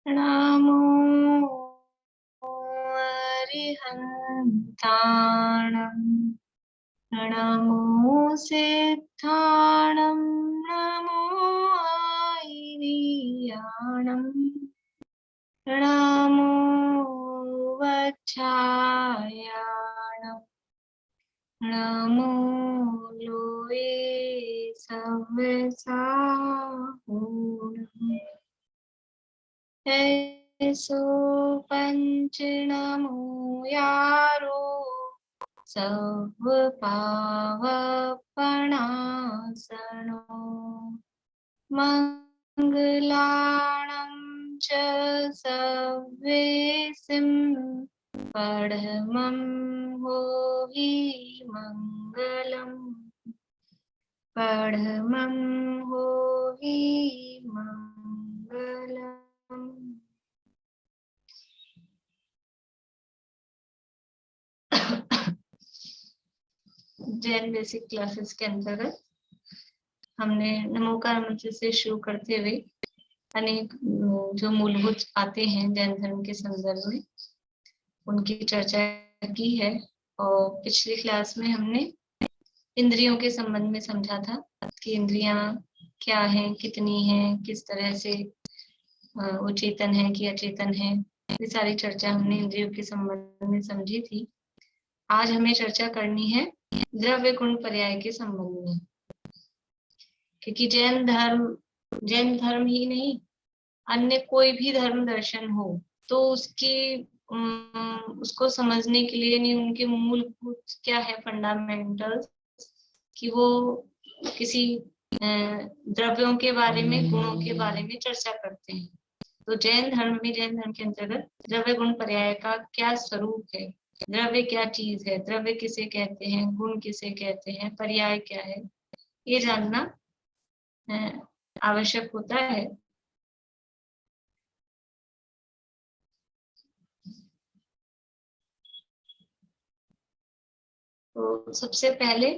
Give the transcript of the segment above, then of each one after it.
नमो अरिहन्ताणं नमो सिद्धाणं नमो आयर्याणं नमो वज्रायाणं नमो लोये सव्यसाहूणम् ऐसो पंच नमो यारो सब पावपणासनो मंगलाणं च सव्येसिं पढमं हो हि मंगलम् पढमं हो हि मंगलम्। जैन बेसिक क्लासेस के अंतर्गत हमने नमोकार मंत्र से शुरू करते हुए अनेक जो मूलभूत बातें हैं जैन धर्म के संदर्भ में उनकी चर्चा की है। और पिछली क्लास में हमने इंद्रियों के संबंध में समझा था कि इंद्रियां क्या हैं, कितनी हैं, किस तरह से वो चेतन है कि अचेतन है। ये सारी चर्चा हमने इंद्रियों के संबंध में समझी थी। आज हमें चर्चा करनी है द्रव्य गुण पर्याय के संबंध में, क्योंकि जैन धर्म ही नहीं, अन्य कोई भी धर्म दर्शन हो तो उसको समझने के लिए नहीं, उनके मूलभूत क्या है फंडामेंटल्स, कि वो किसी द्रव्यों के बारे में, गुणों के बारे में चर्चा करते हैं। तो जैन धर्म के अंतर्गत द्रव्य गुण पर्याय का क्या स्वरूप है, द्रव्य क्या चीज है, द्रव्य किसे कहते हैं, गुण किसे कहते हैं, पर्याय क्या है, ये जानना आवश्यक होता है। तो सबसे पहले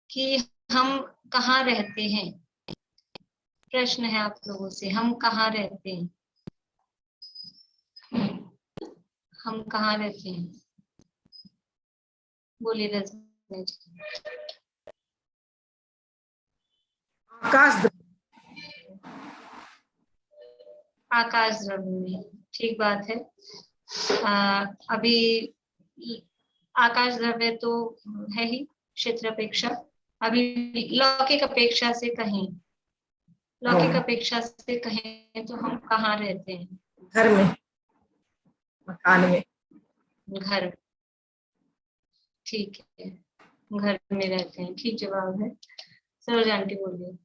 कि हम कहाँ रहते हैं, प्रश्न है आप लोगों से, हम कहाँ रहते हैं, हम कहाँ रहते हैं, बोलिए रजनी जी। आकाश द्रव्य में, ठीक बात है। अभी आकाश द्रव्य तो है ही क्षेत्र अपेक्षा, अभी लौकिक अपेक्षा से कहें, लौकिक अपेक्षा से कहें तो हम कहाँ रहते हैं? घर में, मकान में। घर, ठीक है, घर में रहते हैं, ठीक जवाब है। सरोज आंटी बोलिए।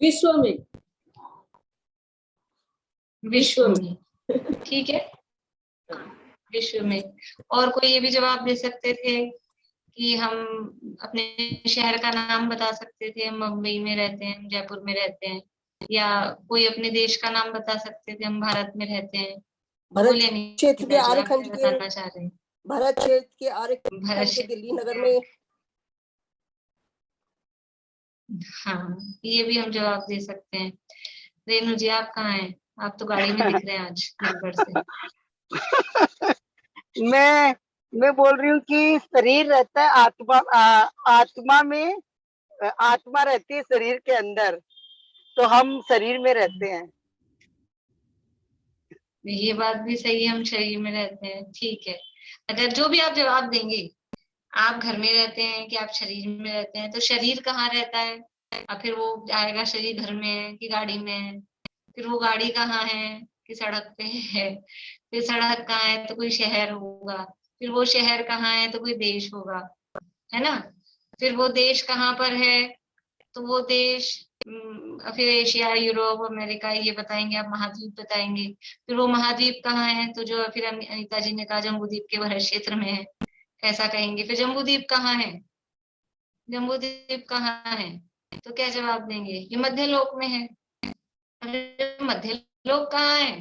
विश्व में, विश्व में, ठीक है, विश्व में। और कोई ये भी जवाब दे सकते थे कि हम अपने शहर का नाम बता सकते थे, हम मुंबई में रहते हैं, हम जयपुर में रहते हैं, या कोई अपने देश का नाम बता सकते थे, हम भारत में रहते हैं। भारत क्षेत्र के आर्यखंड के, बताना चाह रहे हैं भारत क्षेत्र के आर्यखंड के दिल्ली नगर में। हाँ, ये भी हम जवाब दे सकते हैं। रेणु जी आप कहाँ हैं? आप तो गाड़ी में दिख रहे हैं आज दिनभर से। मैं बोल रही हूँ कि शरीर रहता है आत्मा में, आत्मा रहती है शरीर के अंदर, तो हम शरीर में रहते हैं। ये बात भी सही है, हम शरीर में रहते हैं, ठीक है। अगर जो भी आप जवाब देंगे, आप घर में रहते हैं कि आप शरीर में रहते हैं, तो शरीर कहाँ रहता है, और फिर वो आएगा शरीर घर में है कि गाड़ी में है, फिर वो गाड़ी कहाँ है कि सड़क पे है, फिर सड़क कहाँ है तो कोई शहर होगा, फिर वो शहर कहाँ है तो कोई देश होगा, है ना। फिर वो देश कहाँ पर है तो वो देश फिर एशिया, यूरोप, अमेरिका, ये बताएंगे आप, महाद्वीप बताएंगे। फिर वो महाद्वीप कहाँ है तो जो फिर अनिता जी ने कहा जम्बूद्वीप के भरत क्षेत्र में है, ऐसा कहेंगे। फिर जम्बूद्वीप कहाँ है, जम्बूद्वीप कहाँ है तो क्या जवाब देंगे, ये मध्य लोक में है। मध्य लोक कहाँ है,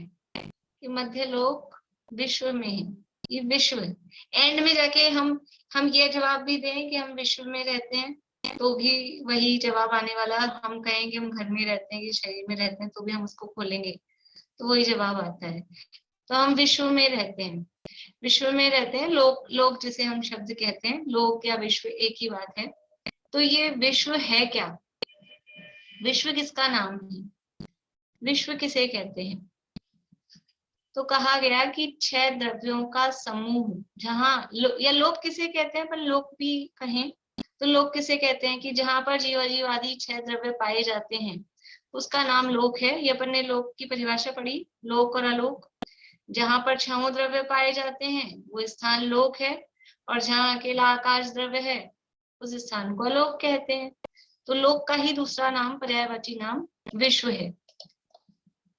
ये मध्य लोक विश्व में है, ये विश्व। एंड में जाके हम ये जवाब भी दें कि हम विश्व में रहते हैं, तो भी वही जवाब आने वाला। हम कहेंगे हम घर में रहते हैं कि शरीर में रहते हैं, तो भी हम उसको खोलेंगे तो वही जवाब आता है। तो हम विश्व में रहते हैं, विश्व में रहते हैं। लोक जिसे हम शब्द कहते हैं, लोक या विश्व एक ही बात है। तो ये विश्व है क्या? विश्व किसका नाम है? विश्व किसे कहते हैं? तो कहा गया कि 6 द्रव्यों का समूह, जहां या लोक किसे कहते हैं, पर लोक भी कहें तो लोक किसे कहते हैं कि जहां पर जीव अजीव आदि 6 द्रव्य पाए जाते हैं, उसका नाम लोक है। ये अपन ने लोक की परिभाषा पढ़ी, लोक और अलोक। जहां पर 6 द्रव्य पाए जाते हैं वो स्थान लोक है, और जहां अकेला आकाश द्रव्य है उस स्थान को अलोक कहते हैं। तो लोक का ही दूसरा नाम, पर्यायवाची नाम विश्व है।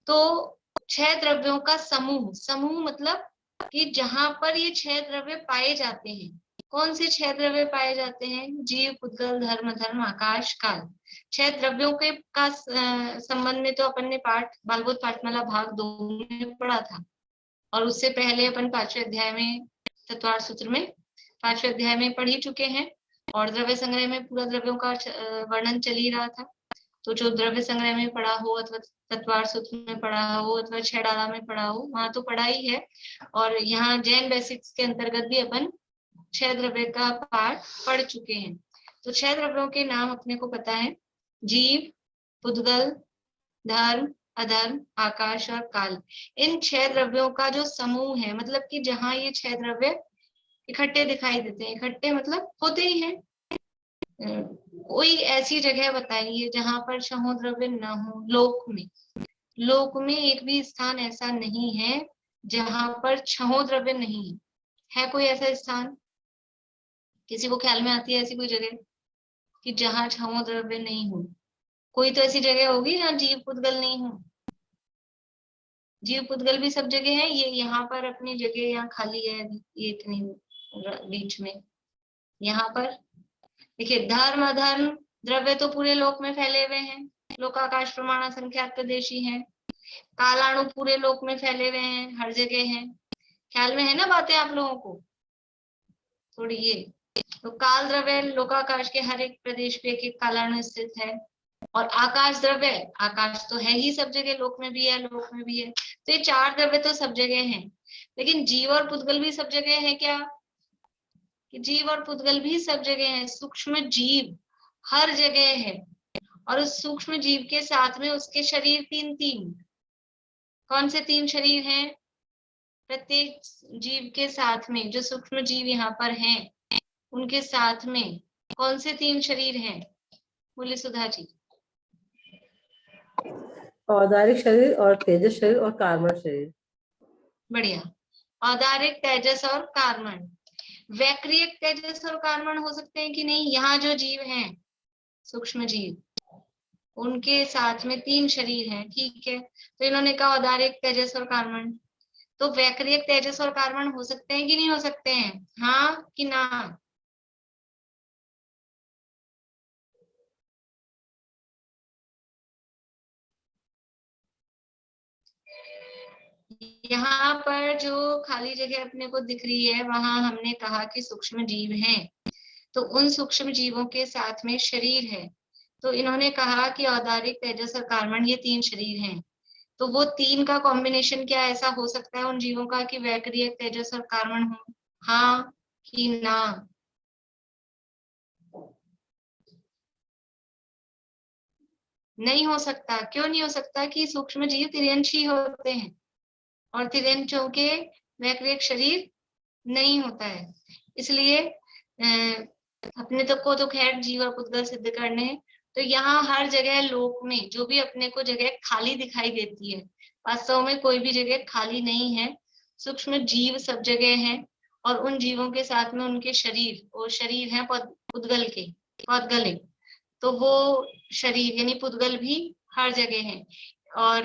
तो 6 द्रव्यों का समूह, समूह मतलब कि जहां पर ये 6 द्रव्य पाए जाते हैं। कौन से 6 द्रव्य पाए जाते हैं? जीव, पुद्गल, धर्म, धर्म, आकाश, काल। 6 द्रव्यों के का संबंध में तो अपन ने बालबोध पाठमाला भाग 2 में पढ़ा था, और उससे पहले अपन 5वें अध्याय में, तत्वार्थ सूत्र में 5वें अध्याय में पढ़ ही चुके हैं। और द्रव्य संग्रह में पूरा द्रव्यों का वर्णन चल ही रहा था। तो जो द्रव्य संग्रह में पढ़ा हो अथवा तत्वार्थ सूत्र में पढ़ा हो अथवा 6 डाला में पढ़ा हो, वहां तो पढ़ा ही है। और यहाँ जैन बेसिक्स के अंतर्गत भी अपन 6 द्रव्य का पाठ पढ़ चुके हैं। तो 6 द्रव्यों के नाम अपने को पता है, जीव, पुद्गल, धर्म, अधर्म, आकाश और काल। इन 6 द्रव्यों का जो समूह है, मतलब कि जहां ये 6 द्रव्य इकट्ठे दिखाई देते हैं, इकट्ठे मतलब होते ही हैं। कोई ऐसी जगह बताइए जहां पर 6 द्रव्य न हो। लोक में, लोक में एक भी स्थान ऐसा नहीं है जहां पर 6 द्रव्य नहीं है। कोई ऐसा स्थान किसी को ख्याल में आती है ऐसी कोई जगह कि जहां 6 द्रव्य नहीं हो? कोई तो ऐसी जगह होगी जहाँ जीव पुद्गल नहीं हो। जीव पुद्गल भी सब जगह है, ये यहाँ पर अपनी जगह यहाँ खाली है, ये इतनी बीच में। यहाँ पर देखिए, धर्म अधर्म द्रव्य तो पूरे लोक में फैले हुए हैं, लोकाकाश प्रमाण संख्यात प्रदेशी है। कालाणु पूरे लोक में फैले हुए हैं, हर जगह हैं। ख्याल में है ना बातें आप लोगों को थोड़ी? ये तो काल द्रव्य लोकाकाश के हर एक प्रदेश पे एक एक कालाणु स्थित है। और आकाश द्रव्य, आकाश तो है ही सब जगह, लोक में भी है लोक में भी है। तो ये 4 द्रव्य तो सब जगह हैं। लेकिन जीव और पुद्गल भी सब जगह है क्या? कि जीव और पुद्गल भी सब जगह है। सूक्ष्म जीव हर जगह है, और उस सूक्ष्म जीव के साथ में उसके शरीर 3 कौन से 3 शरीर हैं? प्रत्येक जीव के साथ में, जो सूक्ष्म जीव यहाँ पर हैं, उनके साथ में कौन से 3 शरीर हैं? बोले सुधा जी। औदारिक शरीर और तेजस शरीर और कार्मण शरीर। बढ़िया। औदारिक, तेजस और कार्मण। वैक्रियक तेजस और कार्मण हो सकते हैं कि नहीं? यहाँ जो जीव हैं, सूक्ष्म जीव, उनके साथ में 3 शरीर हैं, ठीक है। तो इन्होंने कहा औदारिक, तेजस और कार्मण। तो वैक्रियक, तेजस और कार्मण हो सकते हैं कि नहीं हो सकते हैं? हाँ कि ना? यहाँ पर जो खाली जगह अपने को दिख रही है, वहां हमने कहा कि सूक्ष्म जीव हैं। तो उन सूक्ष्म जीवों के साथ में शरीर है। तो इन्होंने कहा कि औदारिक, तेजस और कार्मण ये 3 शरीर हैं। तो वो 3 का कॉम्बिनेशन क्या ऐसा हो सकता है उन जीवों का कि वैक्रियक, तेजस और कार्मण हो? हाँ कि ना? नहीं हो सकता। क्यों नहीं हो सकता? कि सूक्ष्म जीव तिर्यंशी होते हैं, और तिर्यंशों के वैक्रियक शरीर नहीं होता है। इसलिए अपने तक को तो खैर जीव और पुद्गल सिद्ध करने हैं। तो यहाँ हर जगह लोक में जो भी अपने को जगह खाली दिखाई देती है, वास्तव में कोई भी जगह खाली नहीं है। सूक्ष्म जीव सब जगह हैं, और उन जीवों के साथ में उनके शरीर, वो शरीर है पुद्गल के, पौद्गलिक। तो वो शरीर यानी पुद्गल भी हर जगह है। और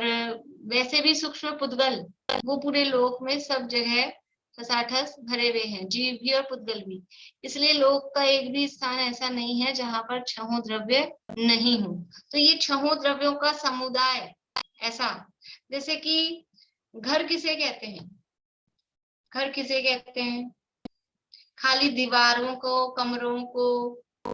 वैसे भी सूक्ष्म पुद्गल वो पूरे लोक में सब जगह ठसाठस भरे हुए हैं, जीव भी और पुद्गल भी। इसलिए लोक का एक भी स्थान ऐसा नहीं है जहां पर 6 द्रव्य नहीं हो। तो ये 6 द्रव्यों का समुदाय, ऐसा जैसे कि घर किसे कहते हैं? घर किसे कहते हैं? खाली दीवारों को, कमरों को,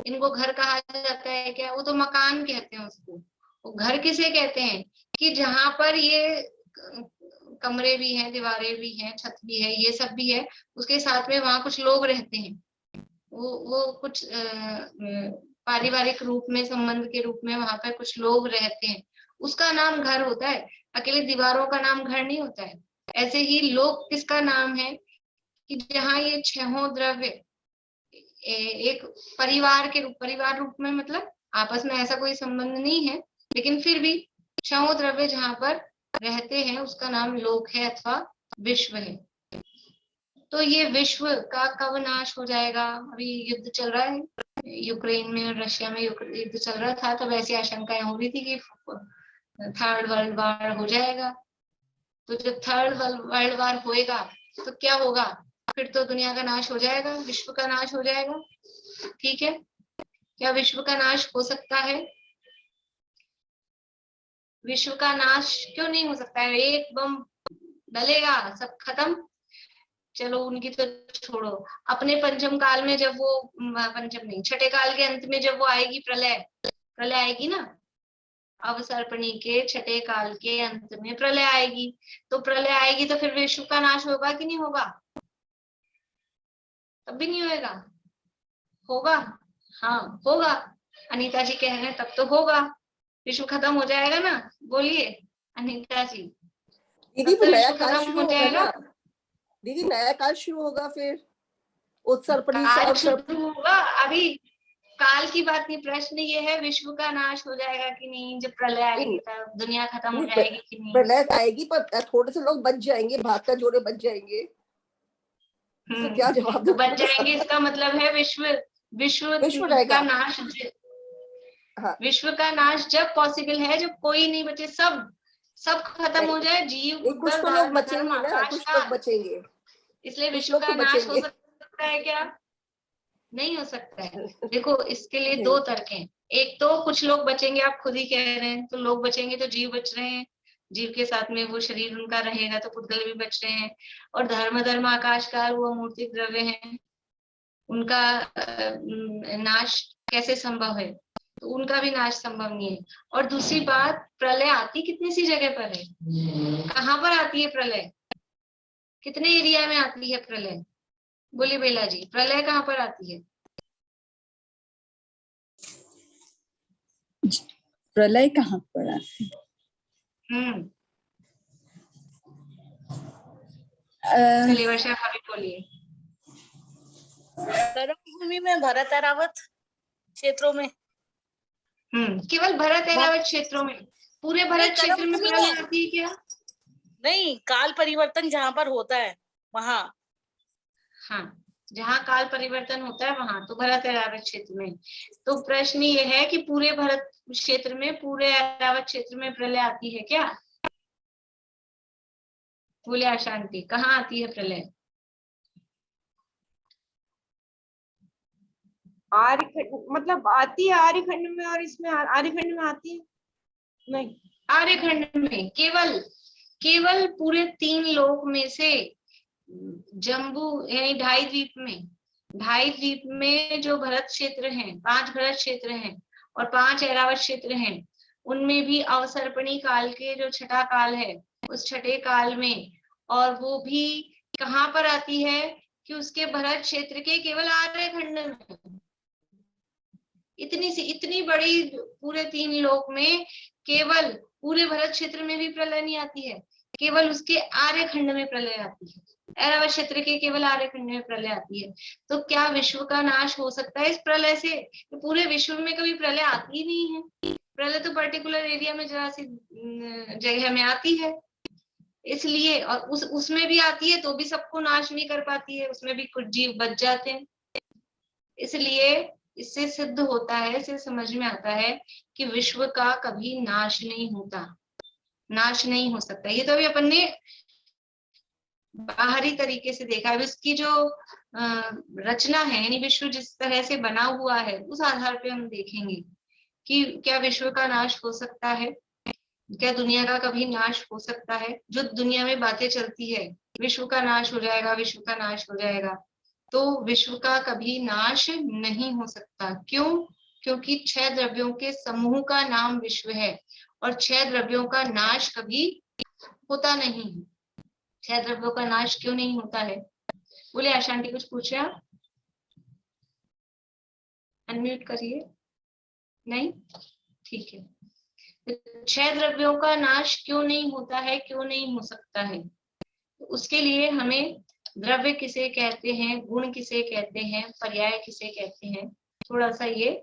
इनको घर कहा जाता है क्या? वो तो मकान कहते हैं उसको। वो घर किसे कहते हैं कि जहां पर ये कमरे भी हैं, दीवारें भी हैं, छत भी है, ये सब भी है, उसके साथ में वहां कुछ लोग रहते हैं। वो कुछ पारिवारिक रूप में, संबंध के रूप में वहां पर कुछ लोग रहते हैं, उसका नाम घर होता है। अकेले दीवारों का नाम घर नहीं होता है। ऐसे ही लोक किसका नाम है कि जहाँ ये छहों द्रव्य एक परिवार रूप में, मतलब आपस में ऐसा कोई संबंध नहीं है, लेकिन फिर भी छहों द्रव्य जहाँ पर रहते हैं उसका नाम लोक है अथवा विश्व है। तो ये विश्व का कब नाश हो जाएगा? अभी युद्ध चल रहा है यूक्रेन में और रशिया में, युद्ध चल रहा था, तो वैसी आशंकाएं हो रही थी कि थर्ड वर्ल्ड वार हो जाएगा। तो जब थर्ड वर्ल्ड वार होएगा तो क्या होगा? फिर तो दुनिया का नाश हो जाएगा, विश्व का नाश हो जाएगा। ठीक है, क्या विश्व का नाश हो सकता है? विश्व का नाश क्यों नहीं हो सकता है? एक बम डलेगा सब खत्म। चलो उनकी तो छोड़ो, अपने पंचम काल में जब वो, पंचम नहीं, छठे काल के अंत में जब वो आएगी प्रलय आएगी ना, अवसर्पणी के छठे काल के अंत में प्रलय आएगी। तो प्रलय आएगी तो फिर विश्व का नाश होगा कि नहीं होगा? तब भी नहीं होगा? होगा, हाँ होगा। अनीता जी कह रहे हैं तब तो होगा, विश्व खत्म हो जाएगा ना। बोलिए अनीता जी, दीदी तब फिर तो नया विश्व काल खत्म शुरू हो होगा जाएगा। ना? दीदी नया काल शुरू होगा फिर उत्सर्पणी से काल अवसर्पणी। शुरू होगा, अभी काल की बात नहीं, प्रश्न ये है विश्व का नाश हो जाएगा कि नहीं, जब प्रलय आएगी तब दुनिया खत्म हो जाएगी कि नहीं। प्रलय आएगी पर थोड़े से लोग बच जाएंगे, भाग का जोड़े बच जाएंगे। तो क्या जवाब तो दूं बच मैं जाएंगे, इसका? इसका मतलब है विश्व विश्व विश्व का रहेगा। नाश, हाँ विश्व का नाश जब पॉसिबल है, जब कोई नहीं बचे, सब खत्म हो नहीं, जाए, जीव नहीं कुछ भूतल तो लोग धर्म बचेंगे ना, आकाश कुछ लोग काल, बचेंगे, इसलिए कुछ विश्व लोग का तो नाश हो बचेंगे। सकता है क्या? नहीं हो सकता है। देखो इसके लिए दो तर्क हैं। एक तो कुछ लोग बचेंगे, आप खुद ही कह रहे हैं, तो लोग बचेंगे तो जीव बच रहे हैं, जीव के साथ में वो शरीर उनका रहेगा, तो पुद्गल भी बच रहे हैं। और धर्म आकाश काल वो अमूर्तिक द्रव्य हैं, उनका नाश कैसे संभव है? तो उनका भी नाश संभव नहीं है। और दूसरी बात, प्रलय आती कितनी सी जगह पर है, कहाँ पर आती है प्रलय, कितने एरिया में आती है प्रलय? बोली बेला जी, प्रलय कहाँ पर आती है? प्रलय कहाँ पर आती है? चलिए वर्षा भाभी बोलिए। भूमि में भरत ऐरावत क्षेत्रों में। केवल भरत ऐरावत क्षेत्रों में? पूरे भरत क्षेत्र में प्रलय आती है क्या? नहीं, काल परिवर्तन जहाँ पर होता है वहां। हाँ, जहाँ काल परिवर्तन होता है वहां, तो भरत ऐरावत क्षेत्र में। तो प्रश्न ये है कि पूरे भरत क्षेत्र में, पूरे ऐरावत क्षेत्र में प्रलय आती है क्या? बोले अशांति, कहाँ आती है प्रलय? आर्यखंड मतलब आती है, आर्यखंड में, और इसमें आर्यखंड में आती है नहीं? आर्यखंड में केवल पूरे 3 लोक में से जम्बू यानी ढाई द्वीप में जो भरत क्षेत्र हैं, 5 भरत क्षेत्र हैं और 5 ऐरावत क्षेत्र हैं, उनमें भी अवसर्पणी काल के जो छठा काल है, उस छठे काल में, और वो भी कहाँ पर आती है कि उसके भरत क्षेत्र के केवल आर्यखंड में। इतनी बड़ी पूरे 3 लोक में केवल पूरे भरत क्षेत्र में भी प्रलय नहीं आती है, केवल उसके आर्यखंड में प्रलय आती है, ऐरावत क्षेत्र के केवल आर्यखंड में प्रलय आती है। तो क्या विश्व का नाश हो सकता है इस प्रलय से? तो पूरे विश्व में कभी प्रलय आती ही नहीं है, प्रलय तो पर्टिकुलर एरिया में जरा सी जगह में आती है, इसलिए। और उसमें भी आती है तो भी सबको नाश नहीं कर पाती है, उसमें भी कुछ जीव बच जाते हैं। इसलिए इससे सिद्ध होता है, इससे समझ में आता है कि विश्व का कभी नाश नहीं होता, नाश नहीं हो सकता। ये तो अभी अपन ने बाहरी तरीके से देखा है, इसकी जो रचना है, यानी विश्व जिस तरह से बना हुआ है, उस आधार पे हम देखेंगे कि क्या विश्व का नाश हो सकता है, क्या दुनिया का कभी नाश हो सकता है। जो दुनिया में बातें चलती है, विश्व का नाश हो जाएगा, विश्व का नाश हो जाएगा, तो विश्व का कभी नाश नहीं हो सकता। क्यों? क्योंकि 6 द्रव्यों के समूह का नाम विश्व है और 6 द्रव्यों का नाश कभी होता नहीं है। 6 द्रव्यों का नाश क्यों नहीं होता है? बोले आशांटी कुछ पूछ रहे आप? अनम्यूट करिए। नहीं, ठीक है। 6 द्रव्यों का नाश क्यों नहीं होता है, क्यों नहीं हो सकता है? तो उसके लिए हमें द्रव्य किसे कहते हैं, गुण किसे कहते हैं, पर्याय किसे कहते हैं, थोड़ा सा ये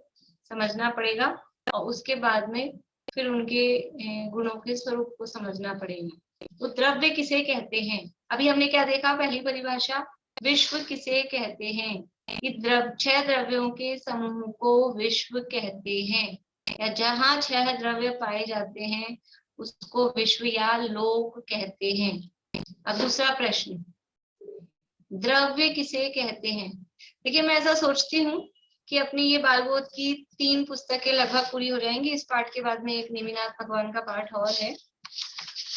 समझना पड़ेगा और उसके बाद में फिर उनके गुणों के स्वरूप को समझना पड़ेगा। तो द्रव्य किसे कहते हैं? अभी हमने क्या देखा? पहली परिभाषा, विश्व किसे कहते हैं कि 6 द्रव्यों के समूह को विश्व कहते हैं, या जहाँ 6 द्रव्य पाए जाते हैं उसको विश्व या लोक कहते हैं। अब दूसरा प्रश्न, द्रव्य किसे कहते हैं? देखिए, मैं ऐसा सोचती हूँ कि अपनी ये बालबोध की 3 पुस्तकें लगभग पूरी हो जाएंगी। इस पाठ के बाद में एक नेमिनाथ भगवान का पाठ और है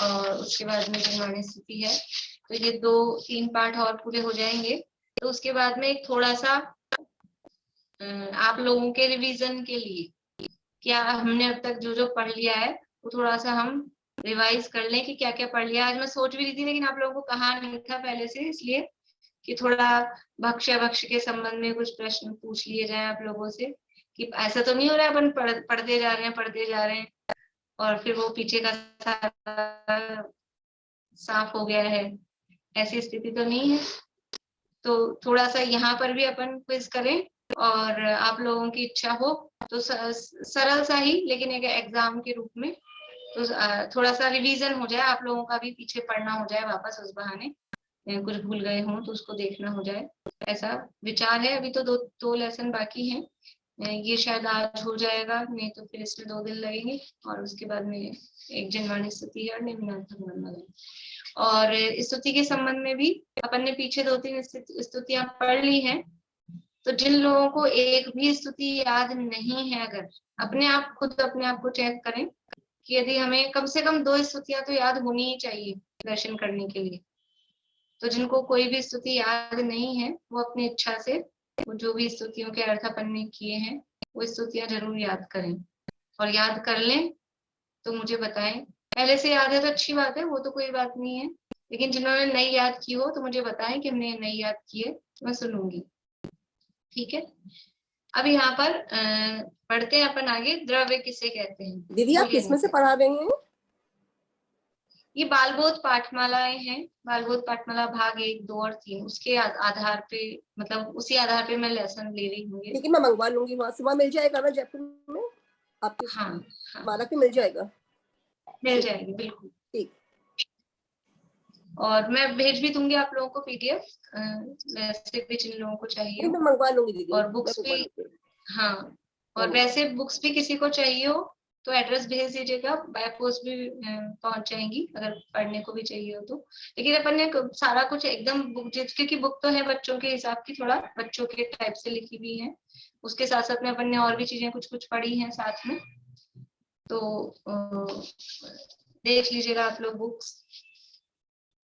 और उसके बाद में निर्वाणी स्थिति है। तो ये 2-3 पाठ और पूरे हो जाएंगे। तो उसके बाद में एक थोड़ा सा आप लोगों के रिवीजन के लिए क्या हमने अब तक जो जो पढ़ लिया है वो थोड़ा सा हम रिवाइज कर लें कि क्या क्या पढ़ लिया। आज मैं सोच भी रही थी लेकिन आप लोगों को कहा नहीं था पहले से, इसलिए कि थोड़ा भक्ष्य के संबंध में कुछ प्रश्न पूछ लिए जाए आप लोगों से कि ऐसा तो नहीं हो रहा है अपन पढ़ते जा रहे हैं और फिर वो पीछे का सारा साफ हो गया है, ऐसी स्थिति तो नहीं है। तो थोड़ा सा यहाँ पर भी अपन क्विज करें और आप लोगों की इच्छा हो तो सरल सा ही लेकिन एक एग्जाम के रूप में तो थोड़ा सा रिवीजन हो जाए, आप लोगों का भी पीछे पढ़ना हो जाए वापस, उस बहाने कुछ भूल गए हों तो उसको देखना हो जाए, ऐसा विचार है। अभी तो दो लेसन बाकी हैं, ये शायद आज हो जाएगा, नहीं तो फिर इसमें 2 दिन लगेंगे और उसके बाद में एक जनवाणी स्तुति है और नेमिनाथ भगवान वाला। और स्तुति के संबंध में भी अपन ने पीछे 2-3 स्तुतियां पढ़ ली हैं। तो जिन लोगों को एक भी स्तुति याद नहीं है, अगर अपने आप को चेक करें कि यदि हमें कम से कम 2 स्तुतियां तो याद होनी ही चाहिए दर्शन करने के लिए। तो जिनको कोई भी स्तुति याद नहीं है वो अपनी इच्छा से वो जो भी स्तुतियों के अर्थ अपन ने किए हैं वो स्तुतियां जरूर याद करें और याद कर लें तो मुझे बताएं। पहले से याद है तो अच्छी बात है, वो तो कोई बात नहीं है, लेकिन जिन्होंने नई याद की हो तो मुझे बताएं कि हमने नई याद की है, मैं सुनूंगी। ठीक है, अब यहाँ पर पढ़ते हैं अपन आगे, द्रव्य किसे कहते हैं। दीदी आप किसमें से पढ़ा रहे हैं? ये बालबोध पाठमालाएं हैं, बालबोध पाठमाला भाग 1, 2 और 3, उसके आधार पे मतलब उसी आधार पे मैं लेसन ले रही हूँ। लेकिन मैं मंगवा लूंगी, वहां से, वहां मिल जाएगा ना जयपुर में आपके? हाँ, बालक में मिल जाएगा, मिल जाएगी बिल्कुल। ठीक, और मैं भेज भी दूंगी आप लोगों को पीडीएफ, वैसे भी जिन लोगों को चाहिए मैं मंगवा लूंगी दीदी। और बुक्स भी, हाँ, और वैसे बुक्स भी किसी को चाहिए हो तो एड्रेस भेज दीजिएगा, बाय पोस्ट भी पहुंच जाएंगी अगर पढ़ने को भी चाहिए हो तो। लेकिन अपन ने सारा कुछ एकदम बुक, क्योंकि बुक तो है बच्चों के हिसाब की, थोड़ा बच्चों के टाइप से लिखी हुई है, उसके साथ साथ में अपन ने और भी चीजें कुछ पढ़ी हैं साथ में, तो देख लीजिएगा आप लोग बुक्स।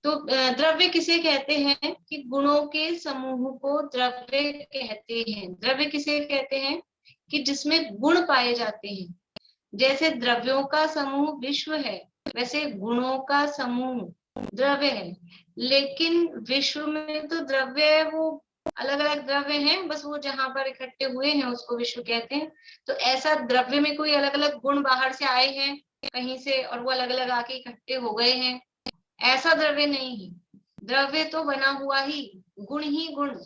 तो द्रव्य किसे कहते हैं कि गुणों के समूह को द्रव्य कहते हैं। द्रव्य किसे कहते हैं कि जिसमें गुण पाए जाते हैं। जैसे द्रव्यों का समूह विश्व है वैसे गुणों का समूह द्रव्य है, लेकिन विश्व में तो द्रव्य वो अलग अलग द्रव्य हैं, बस वो जहां पर इकट्ठे हुए हैं उसको विश्व कहते हैं। तो ऐसा द्रव्य में कोई अलग अलग गुण बाहर से आए हैं कहीं से और वो अलग अलग आके इकट्ठे हो गए हैं, ऐसा द्रव्य नहीं है। द्रव्य तो बना हुआ ही गुण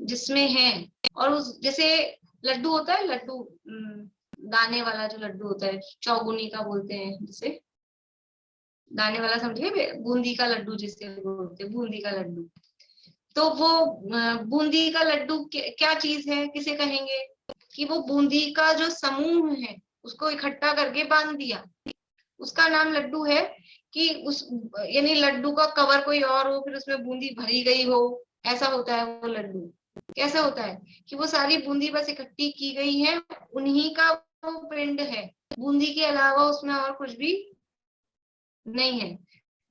जिसमें है। और उस जैसे लड्डू होता है, लड्डू दाने वाला जो लड्डू होता है, चौगुनी का बोलते हैं जिसे, दाने वाला समझिए, बूंदी का लड्डू जिसे बोलते हैं, बूंदी का लड्डू। तो वो बूंदी का लड्डू क्या चीज है, किसे कहेंगे कि वो बूंदी का जो समूह है उसको इकट्ठा करके बांध दिया, उसका नाम लड्डू है। कि उस यानी लड्डू का कवर कोई और हो, फिर उसमें बूंदी भरी गई हो, ऐसा होता है वो लड्डू। कैसे होता है कि वो सारी बूंदी बस इकट्ठी की गई है, उन्हीं का वो पिंड है, बूंदी के अलावा उसमें और कुछ भी नहीं है।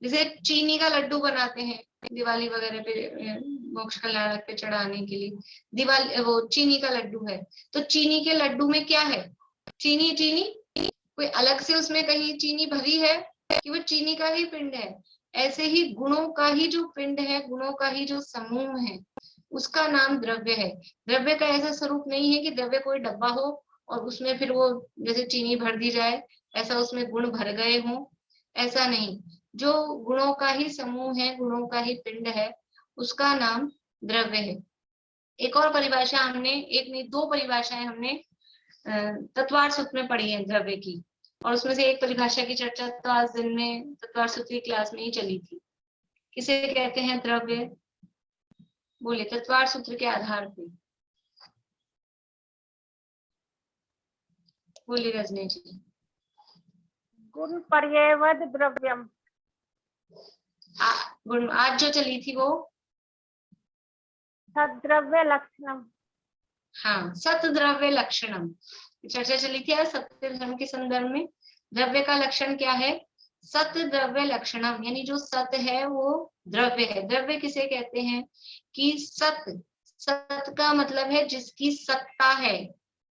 जैसे चीनी का लड्डू बनाते हैं दिवाली वगैरह पे मोक्ष का नरक पे चढ़ाने के लिए। दिवाली वो चीनी का लड्डू है, तो चीनी के लड्डू में क्या है? चीनी चीनी, कोई अलग से उसमें कहीं चीनी भरी है कि वो चीनी का ही पिंड है? ऐसे ही गुणों का ही जो पिंड है, गुणों का ही जो समूह है, उसका नाम द्रव्य है। द्रव्य का ऐसा स्वरूप नहीं है कि द्रव्य कोई डब्बा हो और उसमें फिर वो जैसे चीनी भर दी जाए, ऐसा उसमें गुण भर गए हों, ऐसा नहीं। जो गुणों का ही समूह है, गुणों का ही पिंड है, उसका नाम द्रव्य है। एक और परिभाषा हमने, एक नहीं दो परिभाषाएं हमने तत्वार्थ सूत्र में पढ़ी है द्रव्य की, और उसमें से एक परिभाषा की चर्चा तो आज दिन में तत्वार्थ सूत्र की क्लास में ही चली थी। किसे कहते हैं द्रव्य? बोले तत्वार्थ सूत्र के आधार पे बोलिए रजनी जी। गुण पर्यायवद द्रव्यम। गुण आज जो चली थी वो सद्द्रव्य लक्षणम। हाँ, सतद्रव्य लक्षणम चर्चा चली थी आज सत्य धर्म के संदर्भ में। द्रव्य का लक्षण क्या है? सतद्रव्य लक्षणम, यानी जो सत है वो द्रव्य है। द्रव्य किसे कहते हैं? कि सत, सत का मतलब है जिसकी सत्ता है,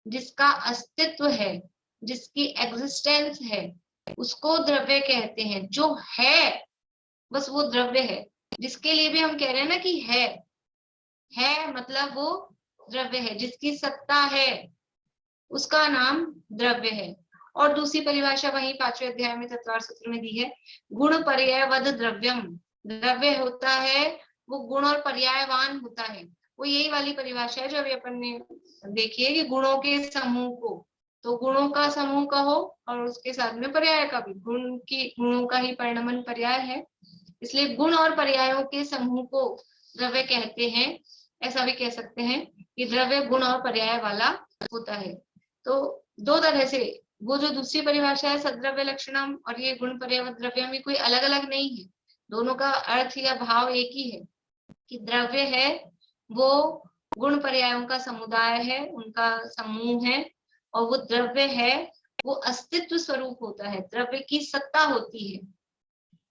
जिसका अस्तित्व है, जिसकी एग्जिस्टेंस है, उसको द्रव्य कहते हैं। जो है बस वो द्रव्य है। जिसके लिए भी हम कह रहे हैं ना कि है मतलब वो द्रव्य है। जिसकी सत्ता है उसका नाम द्रव्य है। और दूसरी परिभाषा वही 5वें अध्याय में तत्वार्थ सूत्र में दी है, गुण पर्यायवद द्रव्यम। द्रव्य होता है वो गुण और पर्यायवान होता है। वो यही वाली परिभाषा है जो अभी अपन ने देखी है कि गुणों के समूह को, तो गुणों का समूह कहो और उसके साथ में पर्याय का भी, गुणों का ही परिणमन पर्याय है, इसलिए गुण और पर्यायों के समूह को द्रव्य कहते हैं। ऐसा भी कह सकते हैं कि द्रव्य गुण और पर्याय वाला होता है। तो दो तरह से, वो जो दूसरी परिभाषा है सद्द्रव्य लक्षणम और ये गुण पर्याय द्रव्य में कोई अलग अलग नहीं है, दोनों का अर्थ या भाव एक ही है कि द्रव्य है वो गुण पर्यायों का समुदाय है, उनका समूह है, और वो द्रव्य है वो अस्तित्व स्वरूप होता है, द्रव्य की सत्ता होती है।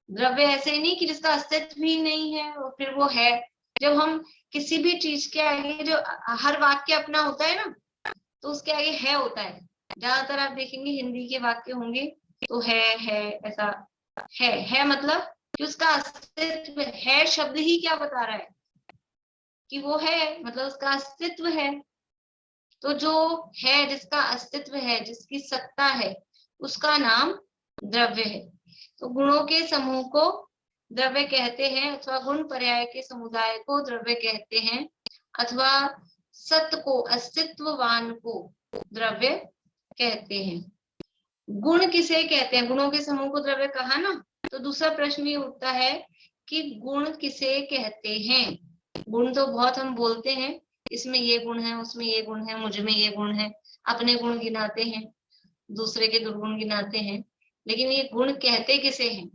द्रव्य ऐसे ही नहीं कि जिसका अस्तित्व भी नहीं है और फिर वो है। जब हम किसी भी चीज के आगे, जो हर वाक्य अपना होता है ना, तो उसके आगे है होता है। ज्यादातर आप देखेंगे हिंदी के वाक्य होंगे तो है ऐसा है मतलब कि उसका अस्तित्व है। शब्द ही क्या बता रहा है कि वो है, मतलब उसका अस्तित्व है। तो जो है, जिसका अस्तित्व है, जिसकी सत्ता है, उसका नाम द्रव्य है। तो गुणों के समूह को द्रव्य कहते हैं, अथवा गुण पर्याय के समुदाय को द्रव्य कहते हैं, अथवा सत्य को, अस्तित्ववान को द्रव्य कहते हैं। गुण किसे कहते हैं? गुणों के समूह को द्रव्य कहा ना, तो दूसरा प्रश्न ये उठता है कि गुण किसे कहते हैं? गुण तो बहुत हम बोलते हैं, इसमें ये गुण है, उसमें ये गुण है, मुझ में ये गुण है, अपने गुण गिनाते हैं, दूसरे के दुर्गुण गिनाते हैं, लेकिन ये गुण कहते किसे हैं?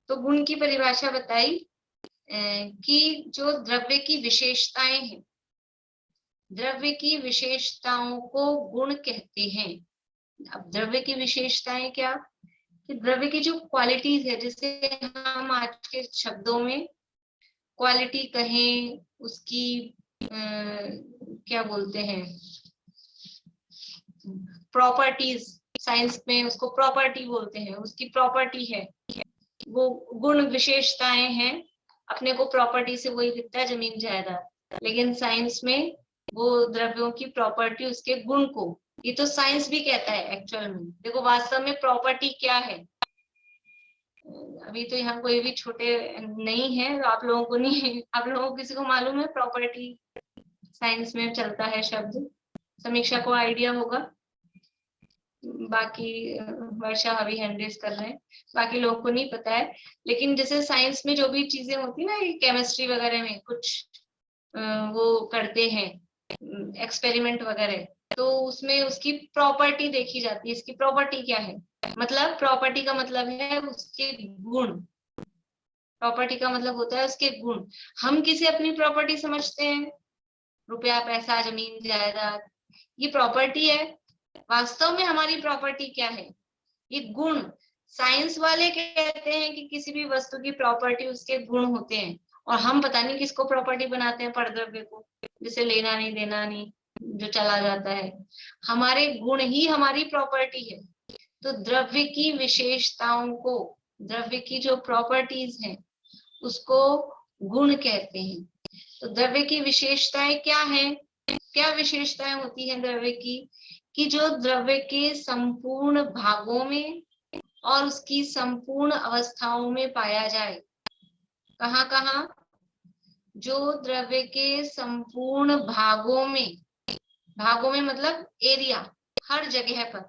तो गुण की परिभाषा बताई कि जो द्रव्य की विशेषताएं हैं, द्रव्य की विशेषताओं को गुण कहते हैं। अब द्रव्य की विशेषताएं क्या? कि द्रव्य की जो क्वालिटीज है, जैसे हम आज के शब्दों में क्वालिटी कहें, उसकी क्या बोलते हैं, प्रॉपर्टीज, साइंस में उसको प्रॉपर्टी बोलते हैं, उसकी प्रॉपर्टी है, वो गुण विशेषताएं हैं। अपने को प्रॉपर्टी से वही दिखता है, जमीन जायदाद, लेकिन साइंस में वो द्रव्यों की प्रॉपर्टी, उसके गुण को, ये तो साइंस भी कहता है एक्चुअल में। देखो वास्तव में प्रॉपर्टी क्या है, अभी तो यहाँ कोई भी छोटे नहीं है, तो आप लोगों को नहीं, आप लोगों को किसी को मालूम है प्रॉपर्टी? साइंस में चलता है शब्द, समीक्षा को आइडिया होगा, बाकी वर्षा अभी हैंड रेज कर रहे हैं, बाकी लोगों को नहीं पता है। लेकिन जैसे साइंस में जो भी चीजें होती है ना, केमिस्ट्री वगैरह में कुछ वो करते हैं एक्सपेरिमेंट वगैरह, तो उसमें उसकी प्रॉपर्टी देखी जाती है। इसकी प्रॉपर्टी क्या है, मतलब प्रॉपर्टी का मतलब है उसके गुण, प्रॉपर्टी का मतलब होता है उसके गुण। हम किसे अपनी प्रॉपर्टी समझते हैं? रुपया, पैसा, जमीन जायदाद, ये प्रॉपर्टी है। वास्तव में हमारी प्रॉपर्टी क्या है? ये गुण। साइंस वाले कहते हैं कि किसी भी वस्तु की प्रॉपर्टी उसके गुण होते हैं, और हम पता नहीं किसको प्रॉपर्टी बनाते हैं, परद्रव्य को, जिसे लेना नहीं देना नहीं, जो चला जाता है। हमारे गुण ही हमारी प्रॉपर्टी है। तो द्रव्य की विशेषताओं को, द्रव्य की जो प्रॉपर्टीज हैं उसको गुण कहते हैं। तो द्रव्य की विशेषताएं क्या हैं? क्या विशेषताएं होती हैं द्रव्य की? कि जो द्रव्य के संपूर्ण भागों में और उसकी संपूर्ण अवस्थाओं में पाया जाए। कहाँ कहाँ? जो द्रव्य के संपूर्ण भागों में मतलब एरिया, हर जगह पर,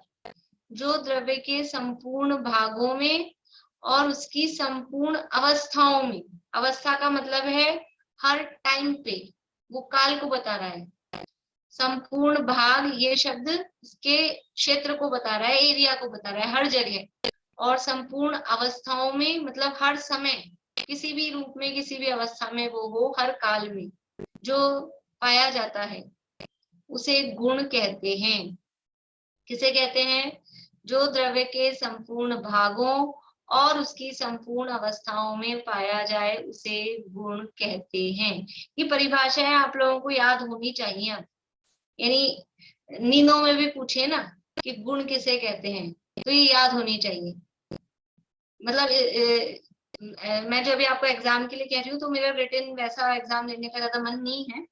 जो द्रव्य के संपूर्ण भागों में और उसकी संपूर्ण अवस्थाओं में, अवस्था का मतलब है हर टाइम पे, वो काल को बता रहा है। संपूर्ण भाग, ये शब्द इसके क्षेत्र को बता रहा है, एरिया को बता रहा है, हर जगह। और संपूर्ण अवस्थाओं में मतलब हर समय, किसी भी रूप में, किसी भी अवस्था में वो हो, हर काल में जो पाया जाता है उसे गुण कहते हैं। किसे कहते हैं? जो द्रव्य के संपूर्ण भागों और उसकी संपूर्ण अवस्थाओं में पाया जाए उसे गुण कहते हैं। ये परिभाषाएं आप लोगों को याद होनी चाहिए। अब यानी नीनों में भी पूछे ना कि गुण किसे कहते हैं, तो ये याद होनी चाहिए। मतलब मैं जो अभी आपको एग्जाम के लिए कह रही हूँ, तो मेरा रिटन वैसा एग्जाम देने का ज्यादा मन नहीं है,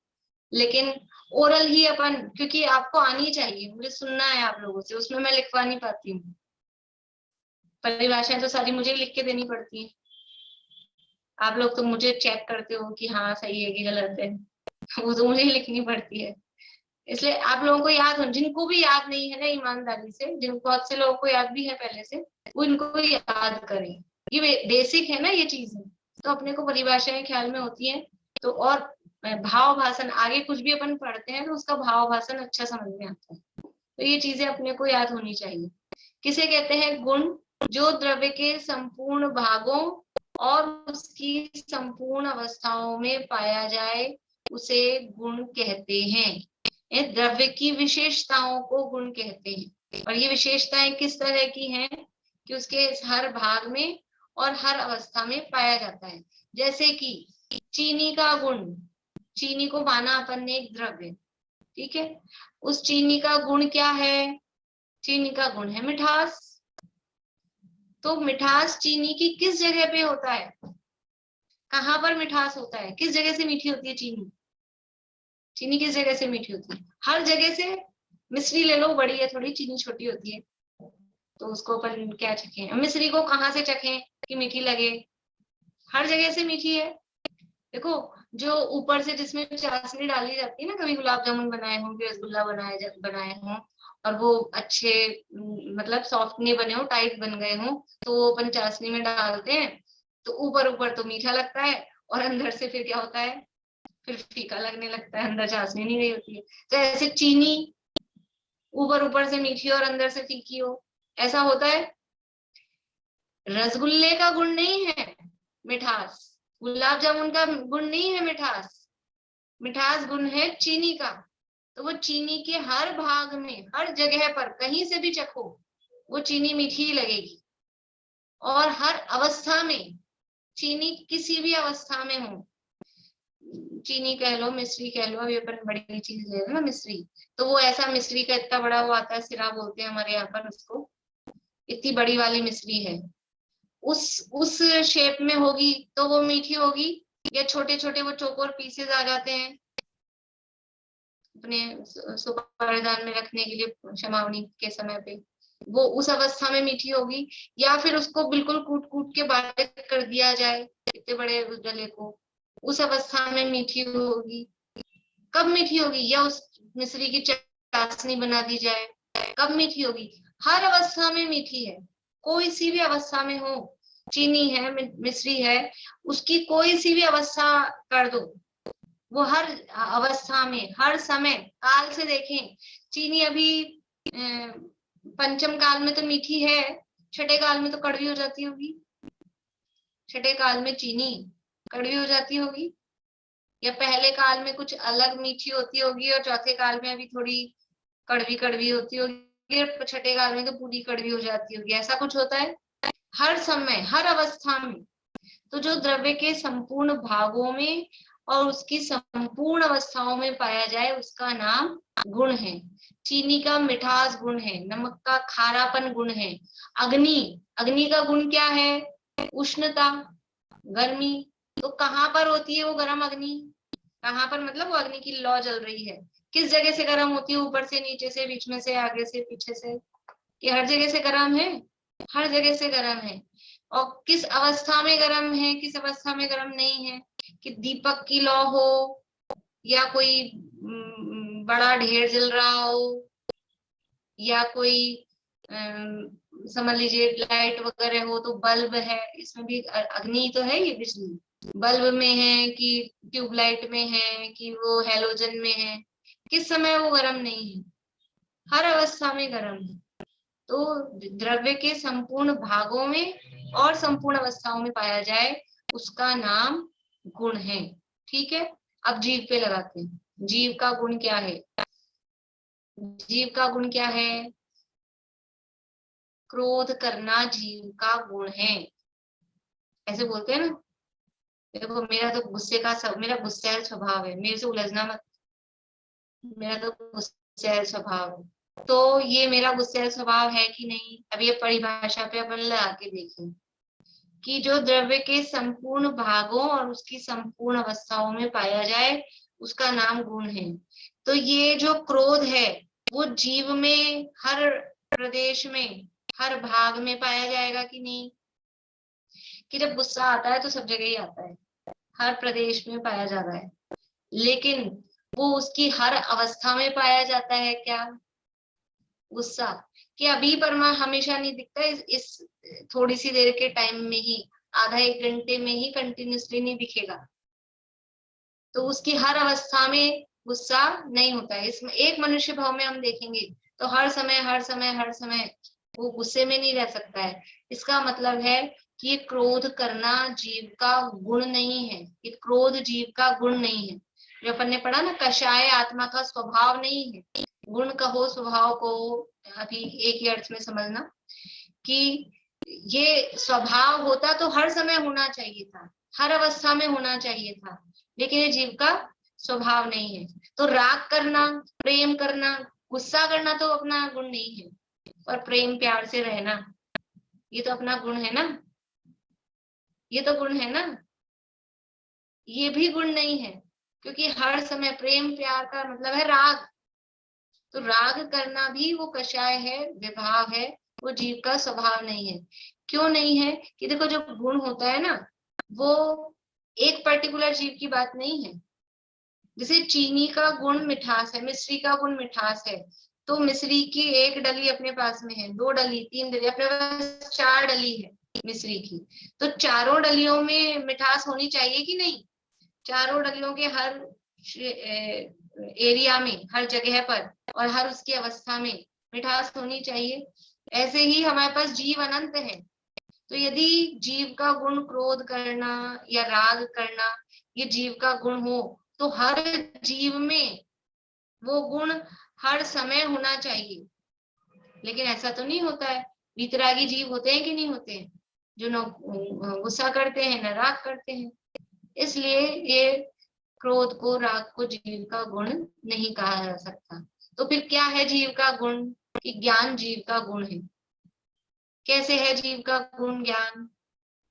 लेकिन ओरल ही अपन, क्योंकि आपको आनी चाहिए, मुझे सुनना है आप लोगों से, उसमें मैं लिखवा नहीं पाती हूँ। परिभाषाएं तो सारी मुझे लिख के देनी पड़ती है। आप लोग तो मुझे चेक करते हो कि हाँ सही है कि गलत है, वो तो मुझे ही लिखनी पड़ती है। इसलिए आप लोगों को याद हो, जिनको भी याद नहीं है ना, ईमानदारी से, जिनको बहुत से लोगों को याद भी है पहले से, वो इनको याद करें। ये बेसिक है ना ये चीजें, तो अपने को परिभाषाएं ख्याल में होती हैं। तो और भाव भाषण, आगे कुछ भी अपन पढ़ते हैं तो उसका भाव भाषण अच्छा समझ में आता है। तो ये चीजें अपने को याद होनी चाहिए। किसे कहते हैं गुण? जो द्रव्य के संपूर्ण भागों और उसकी संपूर्ण अवस्थाओं में पाया जाए उसे गुण कहते हैं। द्रव्य की विशेषताओं को गुण कहते हैं। और ये विशेषताएं किस तरह की हैं? कि उसके हर भाग में और हर अवस्था में पाया जाता है। जैसे कि चीनी का गुण, चीनी को माना अपन ने एक द्रव्य, ठीक है, उस चीनी का गुण क्या है? चीनी का गुण है मिठास। तो मिठास चीनी की किस जगह पे होता है? कहाँ पर मिठास होता है? किस जगह से मीठी होती है चीनी? चीनी किस जगह से मीठी होती है? हर जगह से। मिश्री ले लो, बड़ी है थोड़ी, चीनी छोटी होती है, तो उसको अपन क्या चखें? मिश्री को कहाँ से चखें कि मीठी लगे? हर जगह से मीठी है। देखो, जो ऊपर से जिसमें चाशनी डाली जाती है ना, कभी गुलाब जामुन बनाए हों, रसगुल्ला बनाए हों, और वो अच्छे मतलब सॉफ्ट नहीं बने हो, टाइट बन गए हों, तो वो अपन चाशनी में डालते हैं, तो ऊपर ऊपर तो मीठा लगता है और अंदर से फिर क्या होता है? फिर फीका लगने लगता है, अंदर चाशनी नहीं गई होती है। तो ऐसे चीनी ऊपर ऊपर से मीठी और अंदर से फीकी हो, ऐसा होता है। रसगुल्ले का गुण नहीं है मिठास, गुलाब जामुन का गुण नहीं है मिठास, मिठास गुण है चीनी का। तो वो चीनी के हर भाग में, हर जगह पर, कहीं से भी चखो, वो चीनी मीठी ही लगेगी। और हर अवस्था में, चीनी किसी भी अवस्था में हो, चीनी कह लो, मिश्री कह लो, अभी अपन बड़ी चीज ले रहे हैं ना मिश्री, तो वो ऐसा मिश्री का इतना बड़ा वो आता है, सिरा बोलते हैं हमारे यहाँ पर उसको, इतनी बड़ी वाली मिश्री है, उस शेप में होगी तो वो मीठी होगी। या छोटे छोटे वो चौकोर पीसेस आ जाते हैं अपने सुपारीदान में रखने के लिए क्षमावनी के समय पे, वो उस अवस्था में मीठी होगी। या फिर उसको बिल्कुल कूट कूट के बारीक कर दिया जाए, इतने बड़े डले को, उस अवस्था में मीठी होगी। कब मीठी होगी? या उस मिश्री की चाशनी बना दी जाए, कब मीठी होगी? हर अवस्था में मीठी है, कोई सी भी अवस्था में हो। चीनी है, मिश्री है, उसकी कोई सी भी अवस्था कर दो, वो हर अवस्था में, हर समय, काल से देखें। चीनी अभी पंचम काल में तो मीठी है, छठे काल में तो कड़वी हो जाती होगी। छठे काल में चीनी कड़वी हो जाती होगी, या पहले काल में कुछ अलग मीठी होती होगी और चौथे काल में अभी थोड़ी कड़वी कड़वी होती होगी, और छठे काल में तो पूरी कड़वी हो जाती होगी। ऐसा कुछ होता है हर समय, हर अवस्था में। तो जो द्रव्य के संपूर्ण भागों में और उसकी संपूर्ण अवस्थाओं में पाया जाए उसका नाम गुण है। चीनी का मिठास गुण है, नमक का खारापन गुण है। अग्नि का गुण क्या है? उष्णता, गर्मी। तो कहाँ पर होती है वो गर्म अग्नि? कहाँ पर मतलब वो अग्नि की लौ जल रही है, किस जगह से गर्म होती है? ऊपर से, नीचे से, बीच में से, आगे से, पीछे से? कि हर जगह से गर्म है? हर जगह से गर्म है। और किस अवस्था में गर्म है, किस अवस्था में गर्म नहीं है? कि दीपक की लौ हो या कोई बड़ा ढेर जल रहा हो या कोई समझ लीजिए लाइट वगैरह हो, तो बल्ब है, इसमें भी अग्नि तो है, ये बिजली बल्ब में है कि ट्यूबलाइट में है कि वो हैलोजन में है, किस समय वो गर्म नहीं है? हर अवस्था में गर्म है। तो द्रव्य के संपूर्ण भागों में और संपूर्ण अवस्थाओं में पाया जाए उसका नाम गुण है। ठीक है, अब जीव पे लगाते हैं। जीव का गुण क्या है? जीव का गुण क्या है? क्रोध करना जीव का गुण है। ऐसे बोलते हैं ना, देखो मेरा तो मेरा गुस्सैल स्वभाव है, मेरे से उलझना मत, मेरा तो गुस्सैल स्वभाव है। तो ये मेरा गुस्सैल स्वभाव है कि नहीं? अब ये परिभाषा पे अपन लगा के देखें कि जो द्रव्य के संपूर्ण भागों और उसकी संपूर्ण अवस्थाओं में पाया जाए उसका नाम गुण है। तो ये जो क्रोध है वो जीव में हर प्रदेश में, हर भाग में पाया जाएगा कि नहीं? कि जब गुस्सा आता है तो सब जगह ही आता है, हर प्रदेश में पाया जाता है, लेकिन वो उसकी हर अवस्था में पाया जाता है क्या? गुस्सा कि अभी परमा हमेशा नहीं दिखता, इस थोड़ी सी देर के टाइम में ही, आधा एक घंटे में ही कंटिन्यूसली नहीं दिखेगा। तो उसकी हर अवस्था में गुस्सा नहीं होता है। इसमें एक मनुष्य भाव में हम देखेंगे तो हर समय वो गुस्से में नहीं रह सकता है। इसका मतलब है कि ये क्रोध करना जीव का गुण नहीं है, ये क्रोध जीव का गुण नहीं है। जो अपन ने पढ़ा ना, कषाय आत्मा का स्वभाव नहीं है। गुण कहो स्वभाव को अभी एक ही अर्थ में समझना कि ये स्वभाव होता तो हर समय होना चाहिए था, हर अवस्था में होना चाहिए था, लेकिन ये जीव का स्वभाव नहीं है। तो राग करना, प्रेम करना, गुस्सा करना तो अपना गुण नहीं है, पर प्रेम प्यार से रहना ये तो अपना गुण है ना, ये तो गुण है ना। ये भी गुण नहीं है, क्योंकि हर समय प्रेम प्यार का मतलब है राग। तो राग करना भी वो कषाय है, विभाव है, वो जीव का स्वभाव नहीं है। क्यों नहीं है? कि देखो जो गुण होता है ना, वो एक पर्टिकुलर जीव की बात नहीं है। जैसे चीनी का गुण मिठास है, मिश्री का गुण मिठास है, तो मिश्री की एक डली अपने पास में है, 2 डली, 3 डली, अपने पास 4 डली है मिश्री की। तो चारों डलियों में मिठास होनी चाहिए कि नहीं? चारों डलियों के हर एरिया में, हर जगह पर और हर उसकी अवस्था में मिठास होनी चाहिए। ऐसे ही हमारे पास जीव अनंत है। तो यदि जीव का गुण क्रोध करना या राग करना ये जीव का गुण हो, तो हर जीव में वो गुण हर समय होना चाहिए। लेकिन ऐसा तो नहीं होता है। वीतरागी जीव होते हैं कि नहीं होते हैं, जो न गुस्सा करते हैं न राग करते हैं। इसलिए ये क्रोध को, राग को जीव का गुण नहीं कहा जा सकता। तो फिर क्या है जीव का गुण? कि ज्ञान जीव का गुण है। कैसे है जीव का गुण ज्ञान?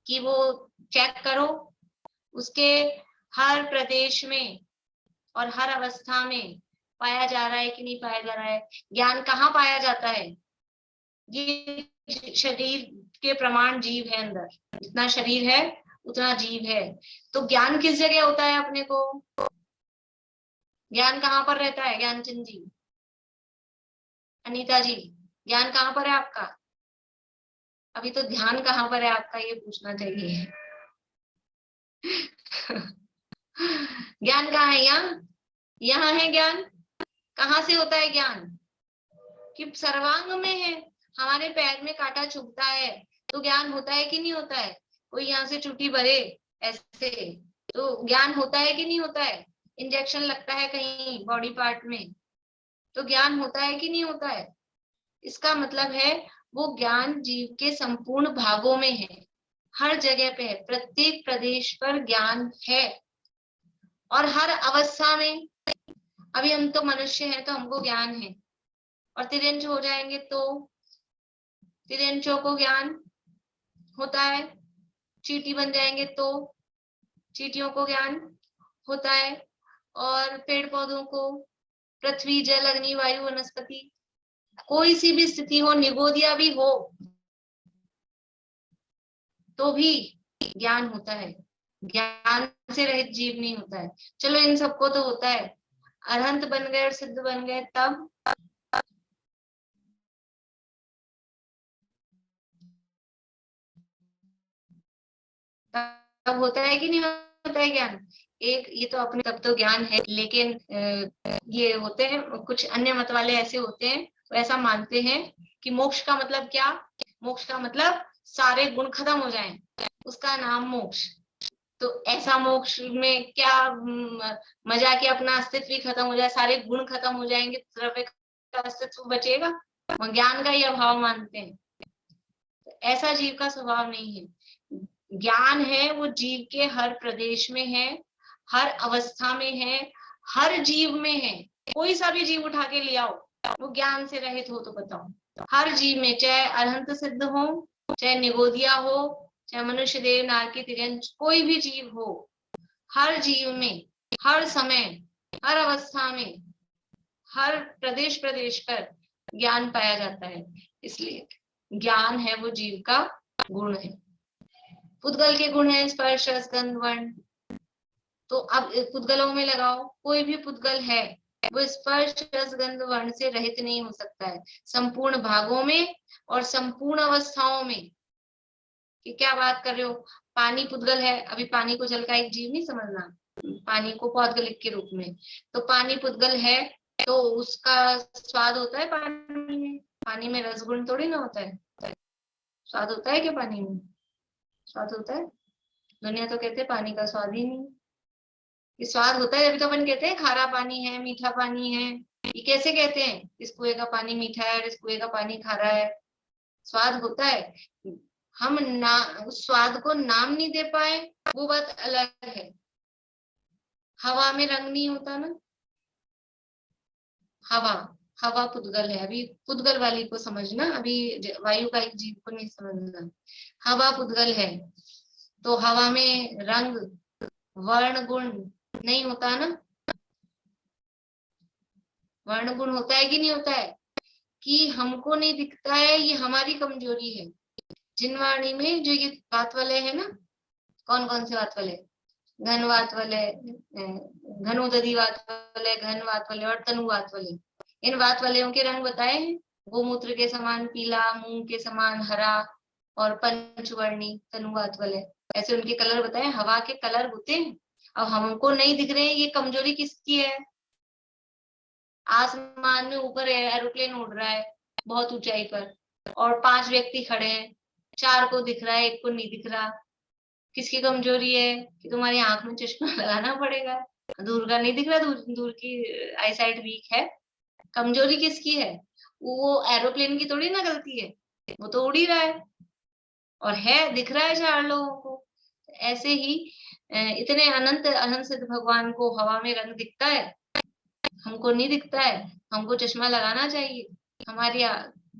कि वो चेक करो, उसके हर प्रदेश में और हर अवस्था में पाया जा रहा है कि नहीं पाया जा रहा है। ज्ञान कहाँ पाया जाता है? ये शरीर के प्रमाण जीव है, अंदर जितना शरीर है उतना जीव है। तो ज्ञान किस जगह होता है अपने को? ज्ञान कहाँ पर रहता है? ज्ञानचंद जी, अनीता जी, ज्ञान कहाँ पर है आपका? अभी तो ध्यान कहाँ पर है आपका, ये पूछना चाहिए। ज्ञान कहाँ है? यहाँ है ज्ञान। कहाँ से होता है ज्ञान? कि सर्वांग में है। हमारे पैर में कांटा चुभता है तो ज्ञान होता है कि नहीं होता है? कोई यहाँ से चुटी भरे ऐसे, तो ज्ञान होता है कि नहीं होता है? इंजेक्शन लगता है कहीं बॉडी पार्ट में, तो ज्ञान होता है कि नहीं होता है? इसका मतलब है वो ज्ञान जीव के संपूर्ण भागों में है। हर जगह पे है, प्रत्येक प्रदेश पर ज्ञान है और हर अवस्था में। अभी हम तो मनुष्य हैं तो हमको ज्ञान है, और तिर्यंच हो जाएंगे तो तिर्यंचों को ज्ञान होता है, चींटी बन जाएंगे तो चींटियों को ज्ञान होता है, और पेड़ पौधों को, पृथ्वी जल अग्नि वायु वनस्पति, कोई सी भी स्थिति हो, निगोदिया भी हो तो भी ज्ञान होता है। ज्ञान से रहित जीव नहीं होता है। चलो इन सबको तो होता है, अरहंत बन गए और सिद्ध बन गए तब तब होता है कि नहीं होता है ज्ञान। एक ये तो अपने तब तो ज्ञान है, लेकिन ये होते हैं कुछ अन्य मत वाले ऐसे होते हैं, वो ऐसा मानते हैं कि मोक्ष का मतलब क्या, मोक्ष का मतलब सारे गुण खत्म हो जाएं, उसका नाम मोक्ष। तो ऐसा मोक्ष में क्या मजा कि अपना अस्तित्व ही खत्म हो जाए, सारे गुण खत्म हो जाएंगे, द्रव्य का अस्तित्व बचेगा। वो ज्ञान का ही अभाव मानते हैं। तो ऐसा जीव का स्वभाव नहीं है। ज्ञान है वो जीव के हर प्रदेश में है, हर अवस्था में है, हर जीव में है। कोई सा भी जीव उठा के ले आओ, वो ज्ञान से रहित हो तो बताओ। हर जीव में, चाहे अरहंत सिद्ध हो, चाहे निगोदिया हो, चाहे मनुष्य देव नारकी तिर्यंच, कोई भी जीव हो, हर जीव में, हर समय, हर अवस्था में, हर प्रदेश प्रदेश पर ज्ञान पाया जाता है। इसलिए ज्ञान है वो जीव का गुण है। पुद्गल के गुण है स्पर्श रस गंध वर्ण। तो अब पुद्गलों में लगाओ, कोई भी पुद्गल है वो स्पर्श रस गंध वर्ण से रहित नहीं हो सकता है, संपूर्ण भागों में और संपूर्ण अवस्थाओं में। कि क्या बात कर रहे हो, पानी पुद्गल है, अभी पानी को जल का एक जीव नहीं समझना, पानी को पौद्गलिक के रूप में। तो पानी पुद्गल है तो उसका स्वाद होता है पानी में, पानी में रसगुण थोड़ी ना होता है। स्वाद होता है क्या पानी में? स्वाद होता है? दुनिया तो कहते हैं पानी का स्वाद ही नहीं। ये स्वाद होता है, अभी तो अपन कहते हैं खारा पानी है, मीठा पानी है। ये कैसे कहते हैं, इस कुएं का पानी मीठा है और इस कुएं का पानी खारा है? स्वाद होता है। हम ना उस स्वाद को नाम नहीं दे पाए, वो बात अलग है। हवा में रंग नहीं होता ना, हवा, हवा पुद्गल है। अभी पुद्गल वाली को समझना, अभी वायु का एक जीव को नहीं समझना। हवा पुद्गल है तो हवा में रंग वर्ण गुण नहीं होता ना। वर्ण गुण होता है कि नहीं होता है? कि हमको नहीं दिखता है, ये हमारी कमजोरी है। जिनवाणी में जो ये वात वाले है ना, कौन कौन से वात वाले? घन वात वाले, घनोदधी वात वाले, घन वात वाले और तनु वात वाले। इन वात वाले के रंग बताए हैं, गोमूत्र के समान पीला, मूंग के समान हरा और पंचवर्णी तनु वात वाले, ऐसे उनके कलर बताए। हवा के कलर होते हैं। अब हमको नहीं दिख रहे हैं, ये कमजोरी किसकी है? आसमान में ऊपर एरोप्लेन उड़ रहा है बहुत ऊंचाई पर, और 5 व्यक्ति खड़े हैं, 4 को दिख रहा है, 1 को नहीं दिख रहा। किसकी कमजोरी है? कि तुम्हारी आंख में चश्मा लगाना पड़ेगा, दूर का नहीं दिख रहा, दूर की आईसाइट वीक है। कमजोरी किसकी है? वो एरोप्लेन की थोड़ी ना गलती है, वो तो उड़ ही रहा है और है, दिख रहा है 4 लोगों को। ऐसे ही इतने अनंत अनंत सिद्ध भगवान को हवा में रंग दिखता है, हमको नहीं दिखता है। हमको चश्मा लगाना चाहिए, हमारी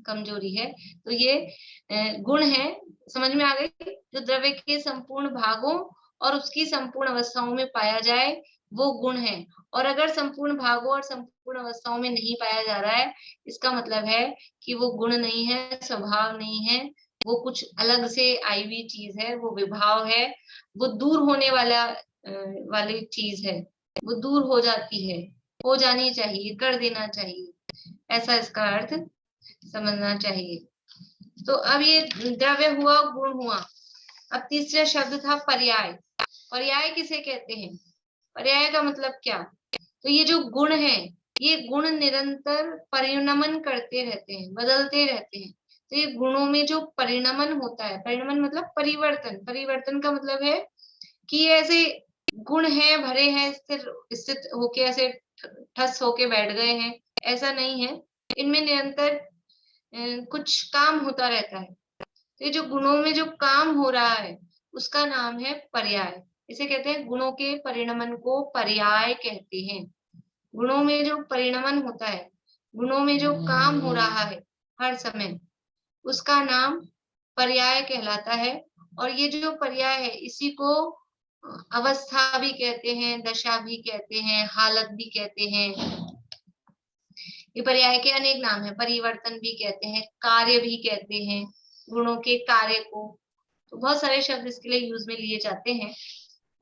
कमजोरी है। तो ये गुण है, समझ में आ गई? जो द्रव्य के संपूर्ण भागों और उसकी संपूर्ण अवस्थाओं में पाया जाए वो गुण है। और अगर संपूर्ण भागों और संपूर्ण अवस्थाओं में नहीं पाया जा रहा है, इसका मतलब है कि वो गुण नहीं है, स्वभाव नहीं है, वो कुछ अलग से आई हुई चीज है, वो विभाव है, वो दूर होने वाली चीज है, वो दूर हो जाती है, हो जानी चाहिए, कर देना चाहिए, ऐसा इसका अर्थ समझना चाहिए। तो अब ये द्रव्य हुआ, गुण हुआ। अब तीसरा शब्द था पर्याय। पर्याय किसे कहते हैं? पर्याय का मतलब क्या? तो ये जो गुण है, ये गुण निरंतर परिणमन करते रहते हैं, बदलते रहते हैं। तो ये गुणों में जो परिणमन होता है, परिणमन मतलब परिवर्तन, परिवर्तन का मतलब है कि ऐसे गुण है, भरे हैं, स्थित होके ऐसे ठस होके बैठ गए हैं, ऐसा नहीं है। इनमें निरंतर कुछ काम होता रहता है। ये जो गुणों में जो काम हो रहा है उसका नाम है पर्याय। इसे कहते हैं गुणों के परिणमन को पर्याय कहते हैं। गुणों में जो परिणमन होता है, गुणों में जो काम हो रहा है हर समय, उसका नाम पर्याय कहलाता है। और ये जो पर्याय है इसी को अवस्था भी कहते हैं, दशा भी कहते हैं, हालत भी कहते हैं। ये पर्याय के अनेक नाम है, परिवर्तन भी कहते हैं, कार्य भी कहते हैं, गुणों के कार्य को। तो बहुत सारे शब्द इसके लिए यूज में लिए जाते हैं।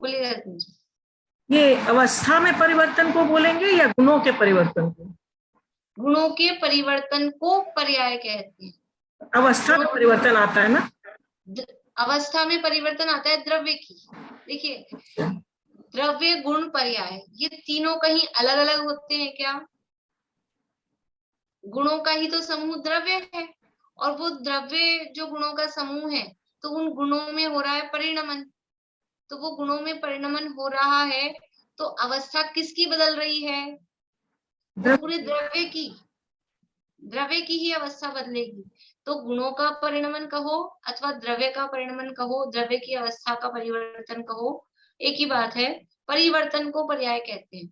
बोलिए रत्न जी। ये अवस्था में परिवर्तन को बोलेंगे या गुणों के परिवर्तन को? गुणों के परिवर्तन को पर्याय कहते हैं। अवस्था में परिवर्तन आता है ना? अवस्था में परिवर्तन आता है द्रव्य की। देखिए, द्रव्य गुण पर्याय ये तीनों कहीं अलग अलग होते हैं क्या? गुणों का ही तो समूह द्रव्य है, और वो द्रव्य जो गुणों का समूह है, तो उन गुणों में हो रहा है परिणमन। तो वो गुणों में परिणमन हो रहा है, तो अवस्था किसकी बदल रही है? वो पूरे द्रव्य की ही अवस्था बदलेगी। तो गुणों का परिणमन कहो अथवा द्रव्य का परिणमन कहो, द्रव्य की अवस्था का परिवर्तन कहो, एक ही बात है। परिवर्तन को पर्याय कहते हैं।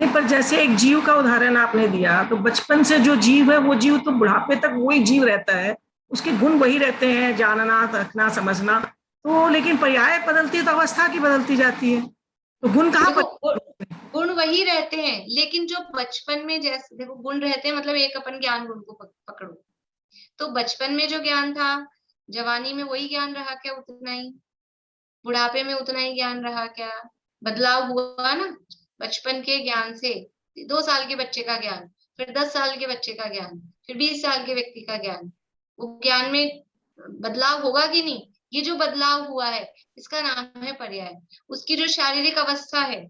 नहीं, पर जैसे एक जीव का उदाहरण आपने दिया, तो बचपन से जो जीव है वो जीव तो बुढ़ापे तक वही जीव रहता है, उसके गुण वही रहते हैं, जानना, रखना, समझना। तो लेकिन पर्याय बदलती है तो अवस्था की बदलती जाती है, तो गुण कहाँ पर? गुण वही रहते हैं, लेकिन जो बचपन में जैसे देखो गुण रहते हैं, मतलब एक अपन ज्ञान गुण को पकड़ो, तो बचपन में जो ज्ञान था, जवानी में वही ज्ञान रहा क्या? उतना ही। बुढ़ापे में उतना ही ज्ञान रहा क्या? बदलाव हुआ ना। बचपन के ज्ञान से 2 साल के बच्चे का ज्ञान, फिर 10 साल के बच्चे का ज्ञान, फिर 20 साल के व्यक्ति का ज्ञान, वो ज्ञान में बदलाव होगा कि नहीं? ये जो बदलाव हुआ है इसका नाम है पर्याय। उसकी जो शारीरिक अवस्था है,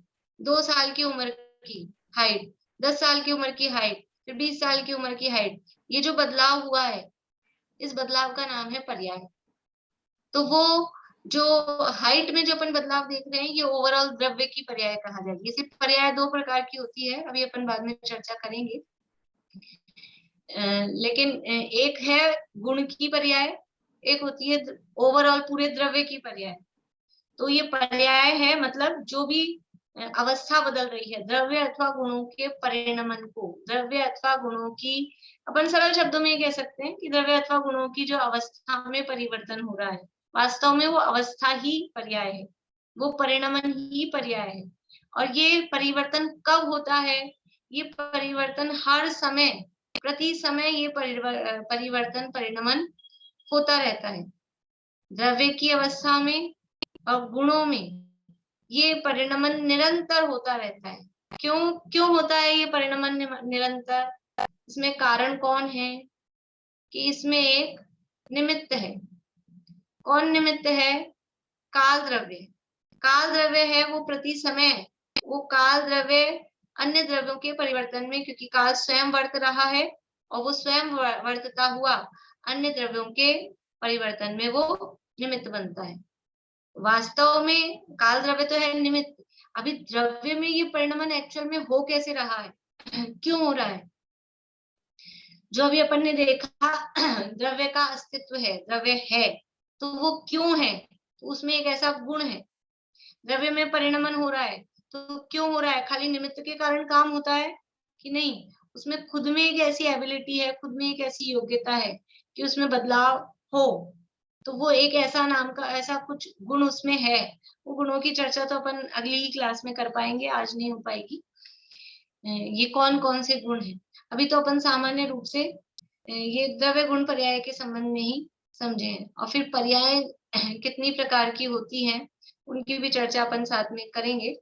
2 साल की उम्र की हाइट, 10 साल की उम्र की हाइट, फिर 20 साल की उम्र की हाइट, ये जो बदलाव हुआ है, इस बदलाव का नाम है पर्याय। तो वो जो हाइट में जो अपन बदलाव देख रहे हैं, ये ओवरऑल द्रव्य की पर्याय कहा जाएगी। इसे पर्याय 2 प्रकार की होती है, अभी अपन बाद में चर्चा करेंगे। लेकिन एक है गुण की पर्याय, एक होती है ओवरऑल पूरे द्रव्य की पर्याय। तो ये पर्याय है, मतलब जो भी अवस्था बदल रही है, द्रव्य अथवा गुणों के परिणमन को, द्रव्य अथवा गुणों की, अपन सरल शब्दों में कह सकते हैं कि द्रव्य अथवा गुणों की जो अवस्था में परिवर्तन हो रहा है, वास्तव में वो अवस्था ही पर्याय है, वो परिणमन ही पर्याय है। और ये परिवर्तन कब होता है? ये परिवर्तन हर समय, प्रति समय ये परिवर्तन परिणमन होता रहता है। द्रव्य की अवस्था में और गुणों में ये परिणमन निरंतर होता रहता है। क्यों होता है ये परिणमन निरंतर? इसमें कारण कौन है? कि इसमें एक निमित्त है। कौन निमित्त है? काल द्रव्य। काल द्रव्य है वो प्रति समय, वो काल द्रव्य अन्य द्रव्यों के परिवर्तन में, क्योंकि काल स्वयं वर्त रहा है और वो स्वयं वर्तता हुआ अन्य द्रव्यों के परिवर्तन में वो निमित्त बनता है। वास्तव में काल द्रव्य तो है निमित्त। अभी द्रव्य में ये परिणमन एक्चुअल में हो कैसे रहा है? क्यों हो रहा है? जो अभी अपन ने देखा, द्रव्य का अस्तित्व है, द्रव्य है, तो वो क्यों है? तो उसमें एक ऐसा गुण है। द्रव्य में परिणमन हो रहा है, तो क्यों हो रहा है? खाली निमित्त के कारण काम होता है कि नहीं? उसमें खुद में एक ऐसी एबिलिटी है, खुद में एक ऐसी योग्यता है कि उसमें बदलाव हो। तो वो एक ऐसा नाम का ऐसा कुछ गुण उसमें है। वो गुणों की चर्चा तो अपन अगली ही क्लास में कर पाएंगे, आज नहीं हो पाएगी। ये कौन कौन से गुण हैं, अभी तो अपन सामान्य रूप से ये द्रव्य गुण पर्याय के संबंध में ही समझे हैं। और फिर पर्याय कितनी प्रकार की होती हैं, उनकी भी चर्चा अपन साथ में करेंगे।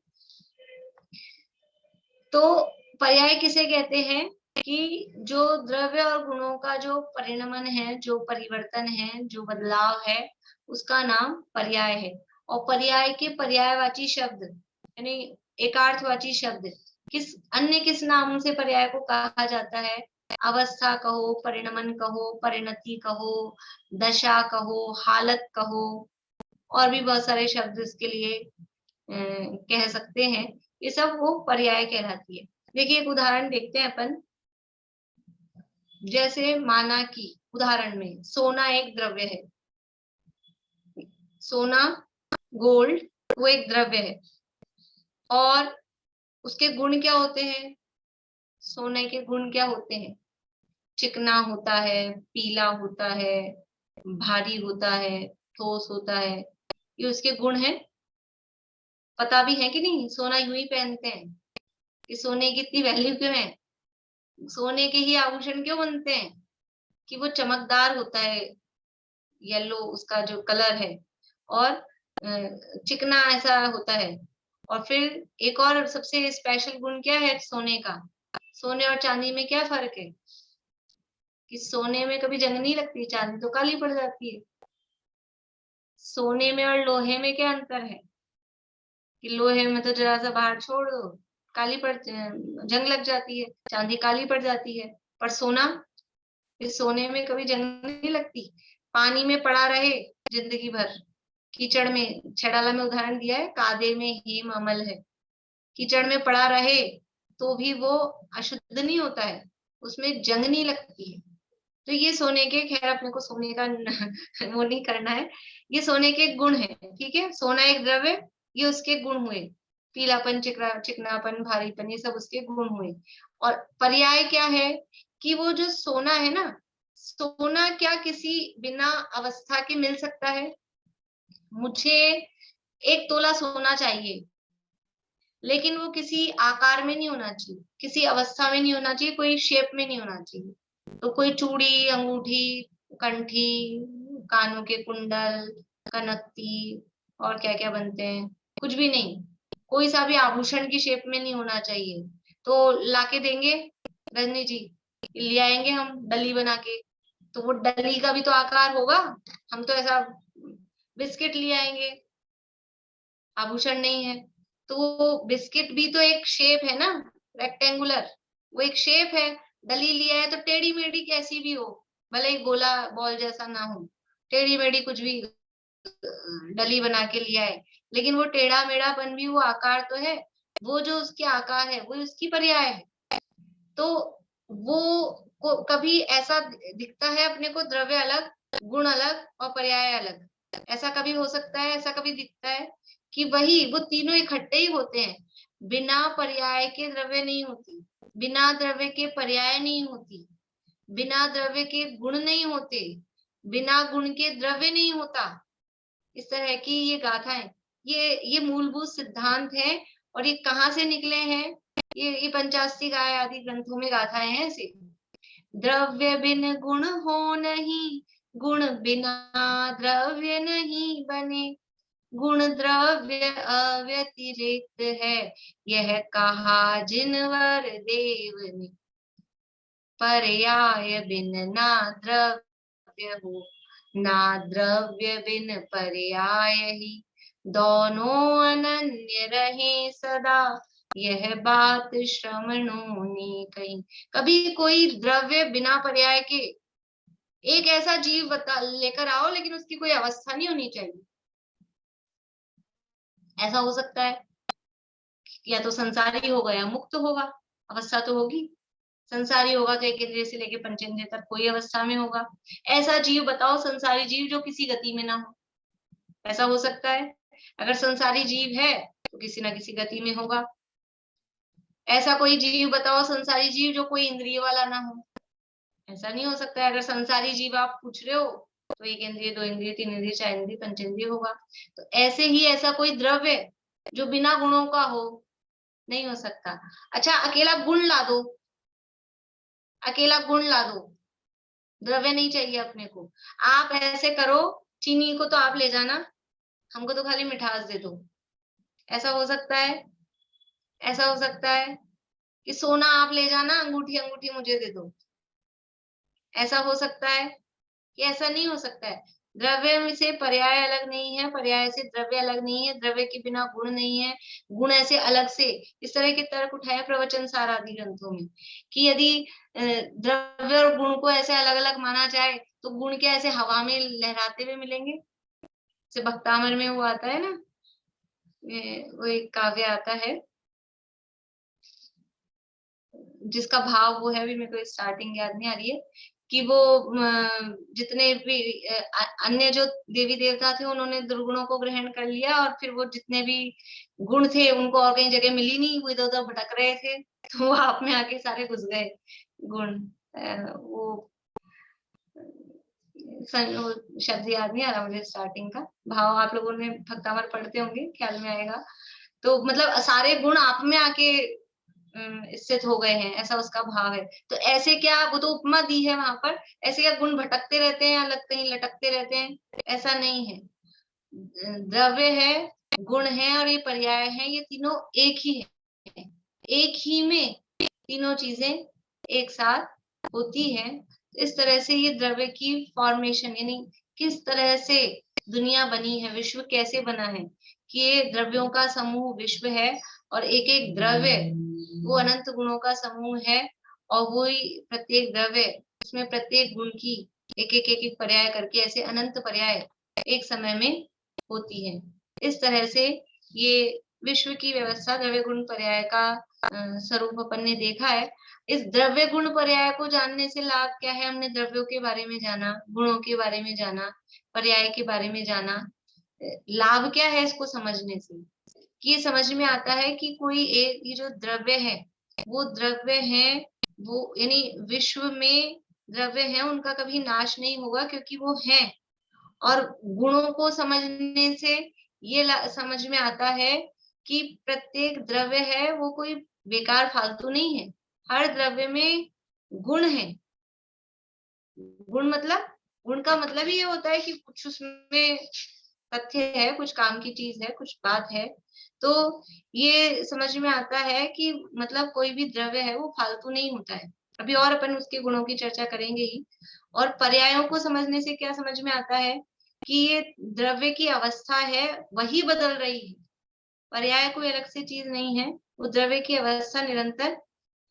तो पर्याय किसे कहते हैं? कि जो द्रव्य और गुणों का जो परिणमन है, जो परिवर्तन है, जो बदलाव है, उसका नाम पर्याय है। और पर्याय के पर्यायवाची शब्द यानी एकार्थवाची शब्द किस नाम से पर्याय को कहा जाता है? अवस्था कहो, परिणमन कहो, परिणति कहो, दशा कहो, हालत कहो, और भी बहुत सारे शब्द इसके लिए कह सकते हैं। ये सब वो पर्याय कहलाती है। देखिए एक उदाहरण देखते हैं अपन। जैसे माना कि उदाहरण में सोना एक द्रव्य है, सोना, गोल्ड, वो एक द्रव्य है और उसके गुण क्या होते हैं? सोने के गुण क्या होते हैं? चिकना होता है, पीला होता है, भारी होता है, ठोस होता है, ये उसके गुण हैं। पता भी है कि नहीं? सोना यूं ही पहनते हैं कि सोने की इतनी वैल्यू क्यों है? सोने के ही आभूषण क्यों बनते हैं? कि वो चमकदार होता है, येलो उसका जो कलर है, और चिकना ऐसा होता है। और फिर एक और सबसे स्पेशल गुण क्या है सोने का? सोने और चांदी में क्या फर्क है? कि सोने में कभी जंग नहीं लगती, चांदी तो काली पड़ जाती है। सोने में और लोहे में क्या अंतर है? कि लोहे में तो जरा सा बाहर छोड़ दो, काली पड़ जंग लग जाती है, चांदी काली पड़ जाती है। पर सोना, इस सोने में कभी जंग नहीं लगती, पानी में पड़ा रहे जिंदगी भर, कीचड़ में, छड़ाला में उदाहरण दिया है, कादे में हेम अमल है, कीचड़ में पड़ा रहे तो भी वो अशुद्ध नहीं होता है, उसमें जंग नहीं लगती है। तो ये सोने के, खैर अपने को सोने का वो नहीं करना है, ये सोने के गुण है, ठीक है। सोना एक द्रव्य, ये उसके गुण हुए, पीलापन, चिकनापन, भारीपन, ये सब उसके गुण हुए। और पर्याय क्या है? कि वो जो सोना है ना, सोना क्या किसी बिना अवस्था के मिल सकता है? मुझे 1 तोला सोना चाहिए, लेकिन वो किसी आकार में नहीं होना चाहिए, किसी अवस्था में नहीं होना चाहिए, कोई शेप में नहीं होना चाहिए। तो कोई चूड़ी, अंगूठी, कंठी, कानों के कुंडल, कनकती और क्या क्या बनते हैं, कुछ भी नहीं, कोई सा भी आभूषण की शेप में नहीं होना चाहिए। तो लाके देंगे रजनी जी, ले आएंगे हम डली बना के, तो वो डली का भी तो आकार होगा। हम तो ऐसा बिस्किट ले आएंगे, आभूषण नहीं है। तो वो बिस्किट भी तो एक शेप है ना, रेक्टेंगुलर, वो एक शेप है। डली लिया है तो टेढ़ी मेढ़ी कैसी भी हो, भले ही गोला बॉल जैसा ना हो, टेढ़ी मेढ़ी कुछ भी डली बना के लिया है, लेकिन वो टेढ़ा मेढ़ापन भी वो आकार तो है, वो जो उसके आकार है वो उसकी पर्याय है। तो वो कभी ऐसा दिखता है अपने को, द्रव्य अलग, गुण अलग और पर्याय अलग, ऐसा कभी हो सकता है, ऐसा कभी दिखता है कि वही वो तीनों इकट्ठे ही होते हैं। बिना पर्याय के द्रव्य नहीं होती, बिना द्रव्य के पर्याय नहीं होती, बिना द्रव्य के गुण नहीं होते, बिना गुण के द्रव्य नहीं होता। इस तरह की ये गाथाएं, ये मूलभूत सिद्धांत है। और ये कहाँ से निकले हैं? ये पंचास्ती गाय आदि ग्रंथों में गाथाएं हैं ऐसी। द्रव्य बिन गुण हो नहीं, गुण बिना द्रव्य नहीं बने, गुण द्रव्य अव्यतिरिक्त है, यह कहा जिनवर देव ने, पर्याय बिन ना द्रव्य हो, ना द्रव्य बिन पर्याय ही, दोनों अनन्य रहे सदा, यह बात श्रमणों ने कही। कभी कोई द्रव्य बिना पर्याय के एक ऐसा जीव बता लेकर आओ, लेकिन उसकी कोई अवस्था नहीं होनी चाहिए। ऐसा हो सकता है या तो संसारी होगा या मुक्त होगा, अवस्था तो होगी। संसारी होगा तो एक इंद्रिय से लेके पंचेंद्रिय तक कोई अवस्था में होगा। ऐसा जीव बताओ, संसारी जीव जो किसी गति में ना हो, ऐसा हो सकता है? अगर संसारी जीव है तो किसी ना किसी गति में होगा। ऐसा कोई जीव बताओ, संसारी जीव जो कोई इंद्रिय वाला ना हो, ऐसा नहीं हो सकता है। अगर संसारी जीव आप पूछ रहे हो तो 1 इंद्रिय, 2 इंद्रिय, 3 इंद्रिय, 4 इंद्रिय, पंचेंद्रिय होगा। तो ऐसे ही ऐसा कोई द्रव्य जो बिना गुणों का हो, नहीं हो सकता। अच्छा, अकेला गुण ला दो, अकेला गुण ला दो, द्रव्य नहीं चाहिए अपने को। आप ऐसे करो, चीनी को तो आप ले जाना, हमको तो खाली मिठास दे दो, ऐसा हो सकता है? ऐसा हो सकता है कि सोना आप ले जाना, अंगूठी अंगूठी मुझे दे दो, ऐसा हो सकता है? कि ऐसा नहीं हो सकता है। द्रव्य में से पर्याय अलग नहीं है, पर्याय से द्रव्य अलग नहीं है, द्रव्य के बिना गुण नहीं है, गुण ऐसे अलग से। इस तरह के तर्क उठाए प्रवचन सार आदि ग्रंथों में कि यदि द्रव्य और गुण को ऐसे अलग अलग माना जाए तो गुण क्या ऐसे हवा में लहराते हुए मिलेंगे? जैसे भक्तामर में वो आता है ना, वो एक काव्य आता है जिसका भाव वो है, अभी मेरे को स्टार्टिंग याद नहीं आ रही है, कि वो जितने भी अन्य जो देवी देवता थे उन्होंने दुर्गुणों को ग्रहण कर लिया, और फिर वो जितने भी गुण थे उनको और कहीं जगह मिली नहीं, वो इधर उधर भटक रहे थे, तो वो आप में आके सारे घुस गए गुण। वो शब्द याद नहीं आ रहा मुझे स्टार्टिंग का भाव, आप लोगों ने भक्तावर पढ़ते होंगे, ख्याल में आएगा। तो मतलब सारे गुण आप में आके स्थित हो गए हैं, ऐसा उसका भाव है। तो ऐसे क्या, वो तो उपमा दी है वहां पर, ऐसे क्या गुण भटकते रहते हैं या कहीं लटकते रहते हैं? ऐसा नहीं है। द्रव्य है, गुण है और ये पर्याय है, ये तीनों एक ही है। एक ही में तीनों चीजें एक साथ होती है। इस तरह से ये द्रव्य की फॉर्मेशन, यानी किस तरह से दुनिया बनी है, विश्व कैसे बना है, कि ये द्रव्यों का समूह विश्व है, और एक एक द्रव्य वो अनंत गुणों का समूह है, और वो ही प्रत्येक द्रव्य, उसमें प्रत्येक गुण की एक एक पर्याय करके ऐसे अनंत पर्याय एक समय में होती है। इस तरह से ये विश्व की व्यवस्था द्रव्य गुण पर्याय का स्वरूप अपन ने देखा है। इस द्रव्य गुण पर्याय को जानने से लाभ क्या है? हमने द्रव्यों के बारे में जाना, गुणों के बारे में जाना, पर्याय के बारे में जाना। लाभ क्या है इसको समझने से? कि ये समझ में आता है कि कोई एक, ये जो द्रव्य है वो द्रव्य है, वो यानी विश्व में द्रव्य है, उनका कभी नाश नहीं होगा क्योंकि वो है। और गुणों को समझने से ये समझ में आता है कि प्रत्येक द्रव्य है वो कोई बेकार फालतू नहीं है, हर द्रव्य में गुण है। गुण का मतलब ये होता है कि कुछ उसमें तथ्य है, कुछ काम की चीज है, कुछ बात है। तो ये समझ में आता है कि मतलब कोई भी द्रव्य है वो फालतू नहीं होता है। अभी और अपन उसके गुणों की चर्चा करेंगे ही। और पर्यायों को समझने से क्या समझ में आता है कि ये द्रव्य की अवस्था है, वही बदल रही है। पर्याय कोई अलग से चीज नहीं है, वो द्रव्य की अवस्था निरंतर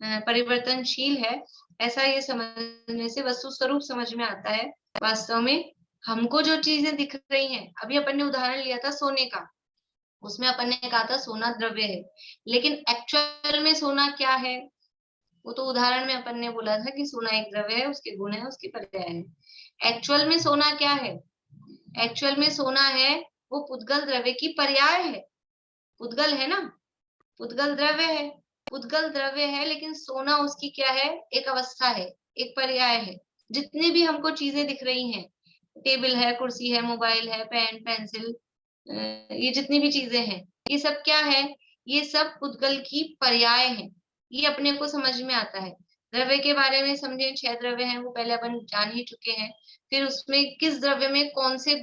परिवर्तनशील है। ऐसा ये समझने से वस्तु स्वरूप समझ में आता है। वास्तव में हमको जो चीजें दिख रही हैं, अभी अपन ने उदाहरण लिया था सोने का, उसमें अपन ने कहा था सोना द्रव्य है, लेकिन एक्चुअल में सोना क्या है? वो तो उदाहरण में अपन ने बोला था कि सोना एक द्रव्य है, उसके गुण है, उसके पर्याय है। एक्चुअल में सोना क्या है? एक्चुअल में सोना है वो पुद्गल द्रव्य की पर्याय है। पुद्गल है ना, पुद्गल द्रव्य है, पुद्गल द्रव्य है, लेकिन सोना उसकी क्या है? एक अवस्था है, एक पर्याय है। जितनी भी हमको चीजें दिख रही हैं, टेबल है, कुर्सी है, मोबाइल है, पेन, पेंसिल, ये जितनी भी चीजें हैं, ये सब क्या है? ये सब पुद्गल की पर्याय है। ये अपने को समझ में आता है। द्रव्य के बारे में समझे, 6 द्रव्य हैं, वो पहले अपन जान ही चुके हैं। फिर उसमें किस द्रव्य में कौन से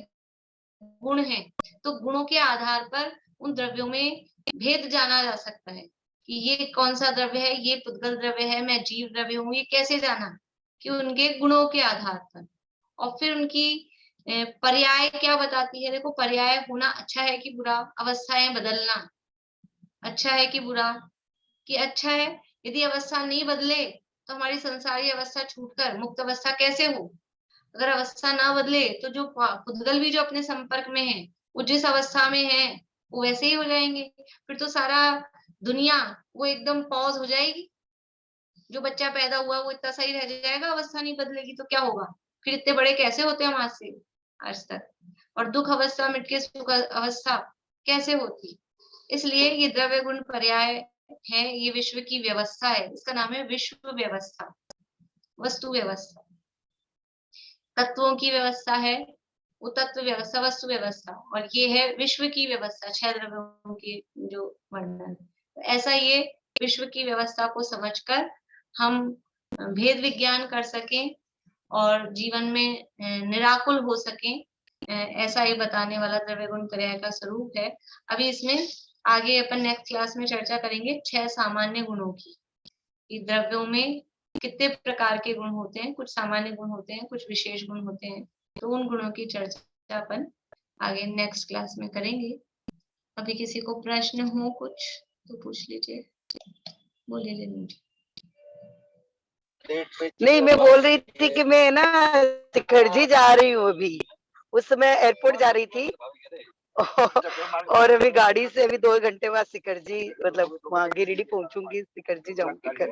गुण हैं, तो गुणों के आधार पर उन द्रव्यों में भेद जाना जा सकता है कि ये कौन सा द्रव्य है, ये पुद्गल द्रव्य है, मैं जीव द्रव्य हूँ। ये कैसे जाना? कि उनके गुणों के आधार पर। और फिर उनकी पर्याय क्या बताती है? देखो, पर्याय होना अच्छा है कि बुरा, अवस्थाएं बदलना अच्छा है कि बुरा? कि अच्छा है। यदि अवस्था नहीं बदले तो हमारी संसारी अवस्था छूटकर मुक्त अवस्था कैसे हो? अगर अवस्था ना बदले तो जो पुद्गल भी जो अपने संपर्क में है, वो जिस अवस्था में है वो वैसे ही हो जाएंगे। फिर तो सारा दुनिया वो एकदम पॉज हो जाएगी। जो बच्चा पैदा हुआ वो इतना सही रह जाएगा, अवस्था नहीं बदलेगी तो क्या होगा? फिर इतने बड़े कैसे होते हम आज से आज तक? और दुख अवस्था मिट के सुख अवस्था कैसे होती? इसलिए ये द्रव्य गुण पर्याय है, ये विश्व की व्यवस्था है। इसका नाम है विश्व व्यवस्था, वस्तु व्यवस्था। तत्वों की व्यवस्था है वो तत्व व्यवस्था, वस्तु व्यवस्था, और ये है विश्व की व्यवस्था, 6 द्रव्यों की जो वर्णन। तो ऐसा ये विश्व की व्यवस्था को समझकर हम भेद विज्ञान कर सकें और जीवन में निराकुल हो सकें, ऐसा ये बताने वाला द्रव्य गुण पर्याय का स्वरूप है। अभी इसमें आगे अपन नेक्स्ट क्लास में चर्चा करेंगे 6 सामान्य गुणों की, कि द्रव्यों में कितने प्रकार के गुण होते हैं, कुछ सामान्य गुण होते हैं, कुछ विशेष गुण होते हैं। तो उन गुणों की चर्चा अपन आगे नेक्स्ट क्लास में करेंगे। अभी किसी को प्रश्न हो कुछ तो पूछ लीजिए, बोलिए लेनी। नहीं, मैं बोल रही थी कि मैं ना शिखरजी जा रही हूँ अभी। उस समय एयरपोर्ट जा रही थी और अभी गाड़ी से अभी 2 घंटे बाद शिखरजी, मतलब वहाँ गिरिडीह पहुंचूंगी, शिखरजी जाऊंगी।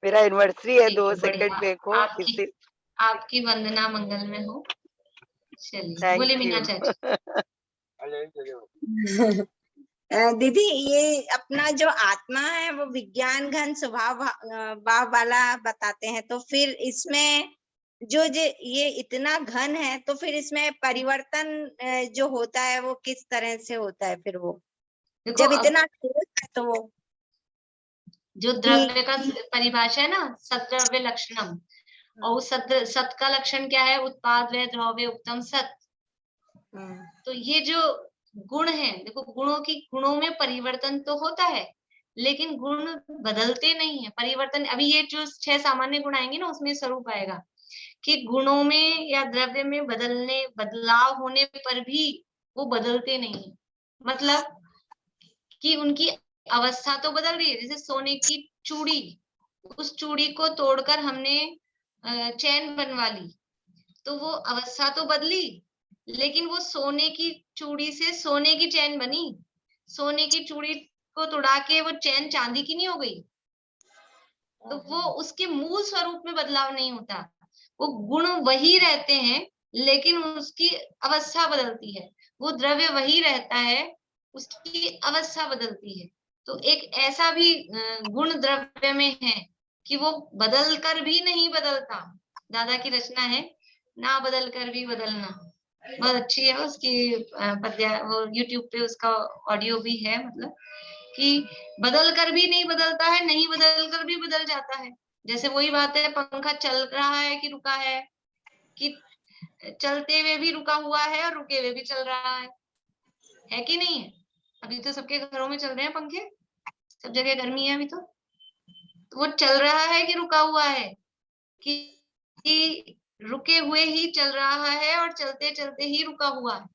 मेरा एनिवर्सरी है 2 सेकंड में को, इसलिए आपकी वंदना मंगल में हो। चलिए थैंक बोले यू। मीना चाची। दीदी, ये अपना जो आत्मा है वो विज्ञान घन स्वभाव भाव वाला बताते हैं, तो फिर इसमें जो ये इतना घन है, तो फिर इसमें परिवर्तन जो होता है वो किस तरह से होता है फिर वो देखो जब इतना ठोस है तो वो जो द्रव्य का परिभाषा है ना, सद्द्रव्य लक्षणम, और उस सत का लक्षण क्या है? उत्पाद व द्रव्य उत्तम सत। तो ये जो गुण है, देखो गुणों में परिवर्तन तो होता है, लेकिन गुण बदलते नहीं है। परिवर्तन अभी ये जो 6 सामान्य गुण आएंगे ना, उसमें स्वरूप आएगा कि गुणों में या द्रव्य में बदलाव होने पर भी वो बदलते नहीं है। मतलब कि उनकी अवस्था तो बदल रही है। जैसे सोने की चूड़ी, उस चूड़ी को तोड़कर हमने चैन बनवा ली, तो वो अवस्था तो बदली, लेकिन वो सोने की चूड़ी से सोने की चैन बनी। सोने की चूड़ी को तोड़ा के वो चैन चांदी की नहीं हो गई। तो वो उसके मूल स्वरूप में बदलाव नहीं होता। वो गुण वही रहते हैं, लेकिन उसकी अवस्था बदलती है। वो द्रव्य वही रहता है, उसकी अवस्था बदलती है। तो एक ऐसा भी गुण द्रव्य में है कि वो बदल कर भी नहीं बदलता। दादा की रचना है, ना बदल कर भी बदलना, बहुत अच्छी है। उसकी वो यूट्यूब पे उसका ऑडियो भी है। मतलब कि बदल कर भी नहीं बदलता है, नहीं बदल कर भी बदल जाता है। जैसे वही बात है, पंखा चल रहा है कि रुका है, कि चलते हुए भी रुका हुआ है और रुके हुए भी चल रहा है कि नहीं है? अभी तो सबके घरों में चल रहे हैं पंखे, सब जगह गर्मी है अभी तो वो चल रहा है कि रुका हुआ है? कि रुके हुए ही चल रहा है और चलते चलते ही रुका हुआ है,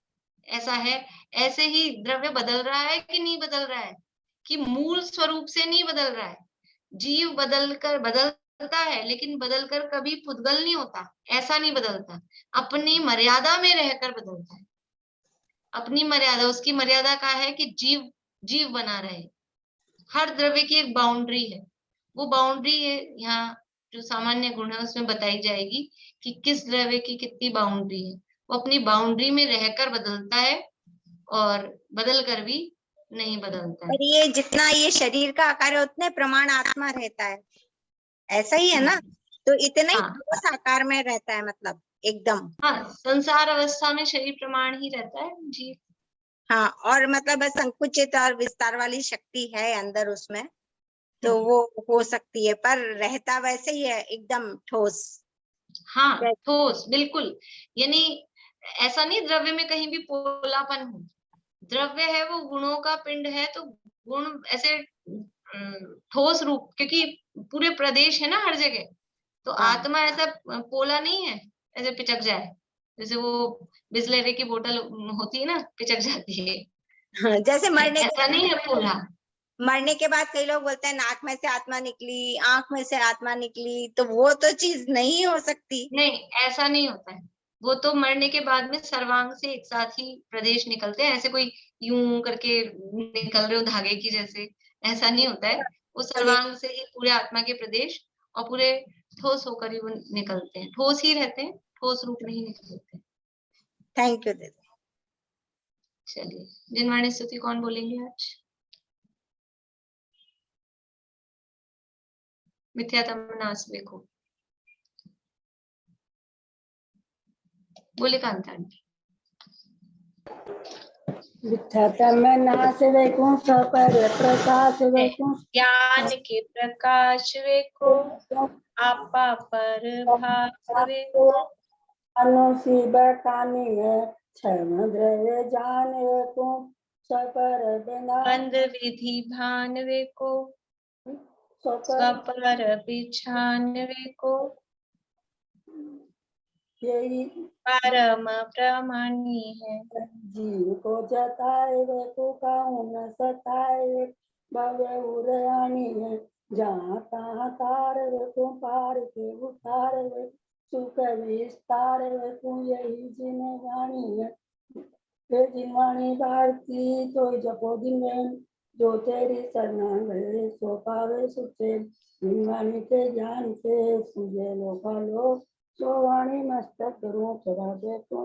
ऐसा है। ऐसे ही द्रव्य बदल रहा है कि नहीं बदल रहा है? कि मूल स्वरूप से नहीं बदल रहा है। जीव बदलता है, लेकिन बदलकर कभी पुद्गल नहीं होता, ऐसा नहीं बदलता। अपनी मर्यादा में रहकर बदलता है। अपनी मर्यादा, उसकी मर्यादा क्या है? कि जीव बना रहे। हर द्रव्य की एक बाउंड्री है। वो बाउंड्री है यहाँ जो सामान्य गुण है उसमें बताई जाएगी कि किस द्रव्य की कितनी बाउंड्री है। वो अपनी बाउंड्री में रहकर बदलता है और बदल कर भी नहीं बदलता है। और ये जितना ये शरीर का आकार है उतने प्रमाण आत्मा रहता है, ऐसा ही है ना? तो इतना ही ठोस आकार में रहता है, मतलब एकदम। हाँ, संसार अवस्था में शरीर प्रमाण ही रहता है जी। हाँ, और मतलब संकुचित और विस्तार वाली शक्ति है अंदर उसमें, तो वो हो सकती है, पर रहता वैसे ही है, एकदम ठोस। हाँ, ठोस बिल्कुल। यानी ऐसा नहीं द्रव्य में कहीं भी पोलापन हो। द्रव्य है वो गुणों का पिंड है, तो गुण ऐसे ठोस रूप, क्योंकि पूरे प्रदेश है ना हर जगह, तो आत्मा ऐसा पोला नहीं है ऐसे पिचक जाए। जैसे वो बिस्लेरी की बोतल होती है ना, पिचक जाती है। हाँ, जैसे ऐसा नहीं है पोला। मरने के बाद कई लोग बोलते हैं नाक में से आत्मा निकली, आंख में से आत्मा निकली, तो वो तो चीज नहीं हो सकती। नहीं, ऐसा नहीं होता है। वो तो मरने के बाद में सर्वांग से एक साथ ही प्रदेश निकलते हैं। ऐसे कोई यूं करके निकल रहे हो धागे की जैसे, ऐसा नहीं होता है। वो सर्वांग से ही पूरे आत्मा के प्रदेश और पूरे ठोस होकर ही वो निकलते हैं। ठोस ही रहते हैं, ठोस रूप नहीं निकलते। थैंक यू दीदी। चलिए, जिनवाणी स्तुति कौन बोलेंगे आज? मिथ्यात्मनास देखो, बोले कांतांडी। मिथ्यात्मनास वेको सपर प्रकाश वेको ज्ञान के प्रकाश वेको आपा पर भास वेको अनुसी बकानी है क्षम द्रव्य जान वेको सपर बिना बंद विधि भान वेको स्वपर बिछान वेको यही परम प्रमाणी है। जीव को जताए वेको काहू न सताए भव्य उदयानी है जहाँ तहाँ तार वेको पार के उतार वे सुख विस्तार वेको यही जिन वाणी है। हे जिनवाणी भारती तो जपो दिन में जो तेरी शरण गए सो पावे सुचे। जिनवाणी के ज्ञान से सूझे लोका लोक सोवाणी मस्तक रूप सदा देखो